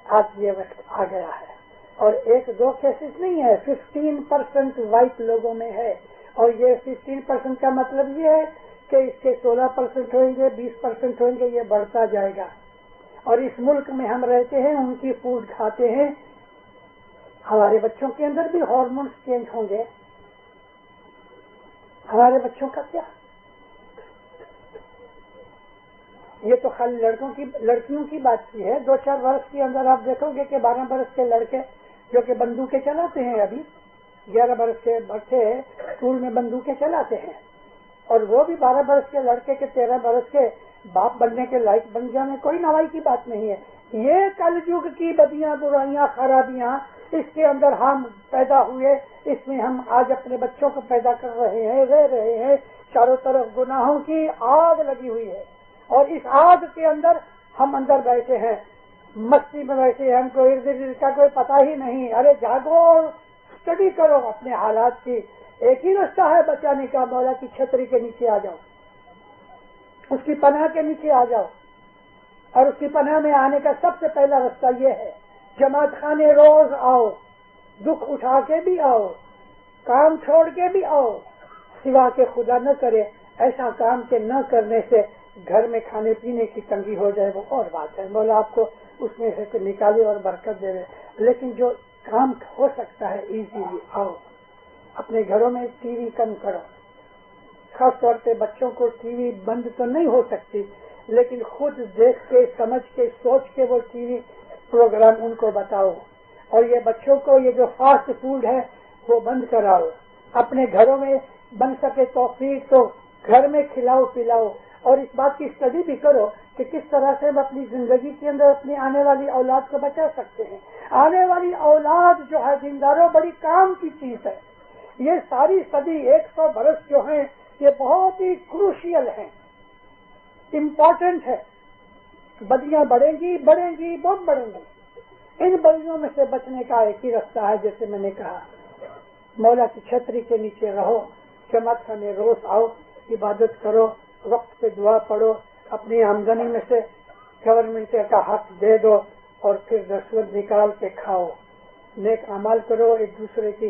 آج یہ وقت آ گیا ہے. اور 1-2 کیسز نہیں ہے, 15% وائٹ لوگوں میں ہے. اور یہ 15% کا مطلب یہ ہے کہ اس کے 16% ہوئیں گے, 20% ہوئیں گے, یہ بڑھتا جائے گا. اور اس ملک میں ہم رہتے ہیں, ان کی فوڈ کھاتے ہیں, ہمارے بچوں کے اندر بھی ہارمونس چینج ہوں گے. ہمارے بچوں کا کیا؟ یہ تو خالی لڑکیوں کی بات کی ہے. 2-4 برس کے اندر آپ دیکھو گے کہ 12 برس کے لڑکے جو کہ بندوقیں چلاتے ہیں, ابھی 11 برس کے بچے اسکول میں بندوقیں چلاتے ہیں, اور وہ بھی 12 برس کے لڑکے کے 13 برس کے باپ بننے کے لائق بن جانے, کوئی نوائی کی بات نہیں ہے. یہ کل یگ کی بدیاں برائیاں خرابیاں, اس کے اندر ہم پیدا ہوئے, اس میں ہم آج اپنے بچوں کو پیدا کر رہے ہیں, رہ رہے ہیں. چاروں طرف گناہوں کی آگ لگی ہوئی ہے, اور اس آگ کے اندر ہم اندر بیٹھے ہیں, مستی میں بیٹھے ہیں, ہم کو ارد گرد کا کوئی پتہ ہی نہیں. ارے جاگو, اسٹڈی کرو اپنے حالات کی. ایک ہی رستہ ہے بچانے کا, مولا کی چھتری کے نیچے آ جاؤ, اس کی پناہ کے نیچے آ جاؤ. اور اس کی پناہ میں آنے کا سب سے پہلا رستہ یہ ہے, جماعت خانے روز آؤ, دکھ اٹھا کے بھی آؤ, کام چھوڑ کے بھی آؤ, سوا کے خدا نہ کرے ایسا کام کے نہ کرنے سے گھر میں کھانے پینے کی تنگی ہو جائے, وہ اور بات ہے. مولا آپ کو اس میں سے نکالے اور برکت دے. لیکن جو کام ہو سکتا ہے ایزیلی آؤ. اپنے گھروں میں ٹی وی کم کرو, خاص طور پہ بچوں کو ٹی وی بند تو نہیں ہو سکتی, لیکن خود دیکھ کے, سمجھ کے, سوچ کے وہ ٹی وی پروگرام ان کو بتاؤ. اور یہ بچوں کو یہ جو فاسٹ فوڈ ہے وہ بند کراؤ. اپنے گھروں میں بن سکے توفیق تو گھر میں کھلاؤ پلاؤ. اور اس بات کی اسٹڈی بھی کرو کہ کس طرح سے ہم اپنی زندگی کے اندر اپنی آنے والی اولاد کو بچا سکتے ہیں. آنے والی اولاد جو ہے دینداروں بڑی کام کی چیز ہے. یہ ساری صدی 100 برس جو ہیں یہ بہت ہی کروشیل ہیں, امپورٹنٹ ہے. بدیاں بڑھیں گی, بہت بڑھیں گی. ان بدیوں میں سے بچنے کا ایک ہی رستہ ہے, جیسے میں نے کہا, مولا کی چھتری کے نیچے رہو, جماعت خانے روز آؤ, عبادت کرو, وقت پہ دعا پڑھو, اپنی آمدنی میں سے گورنمنٹ کا حق دے دو, اور پھر رشوت نکال کے کھاؤ. نیک اعمال کرو, ایک دوسرے کی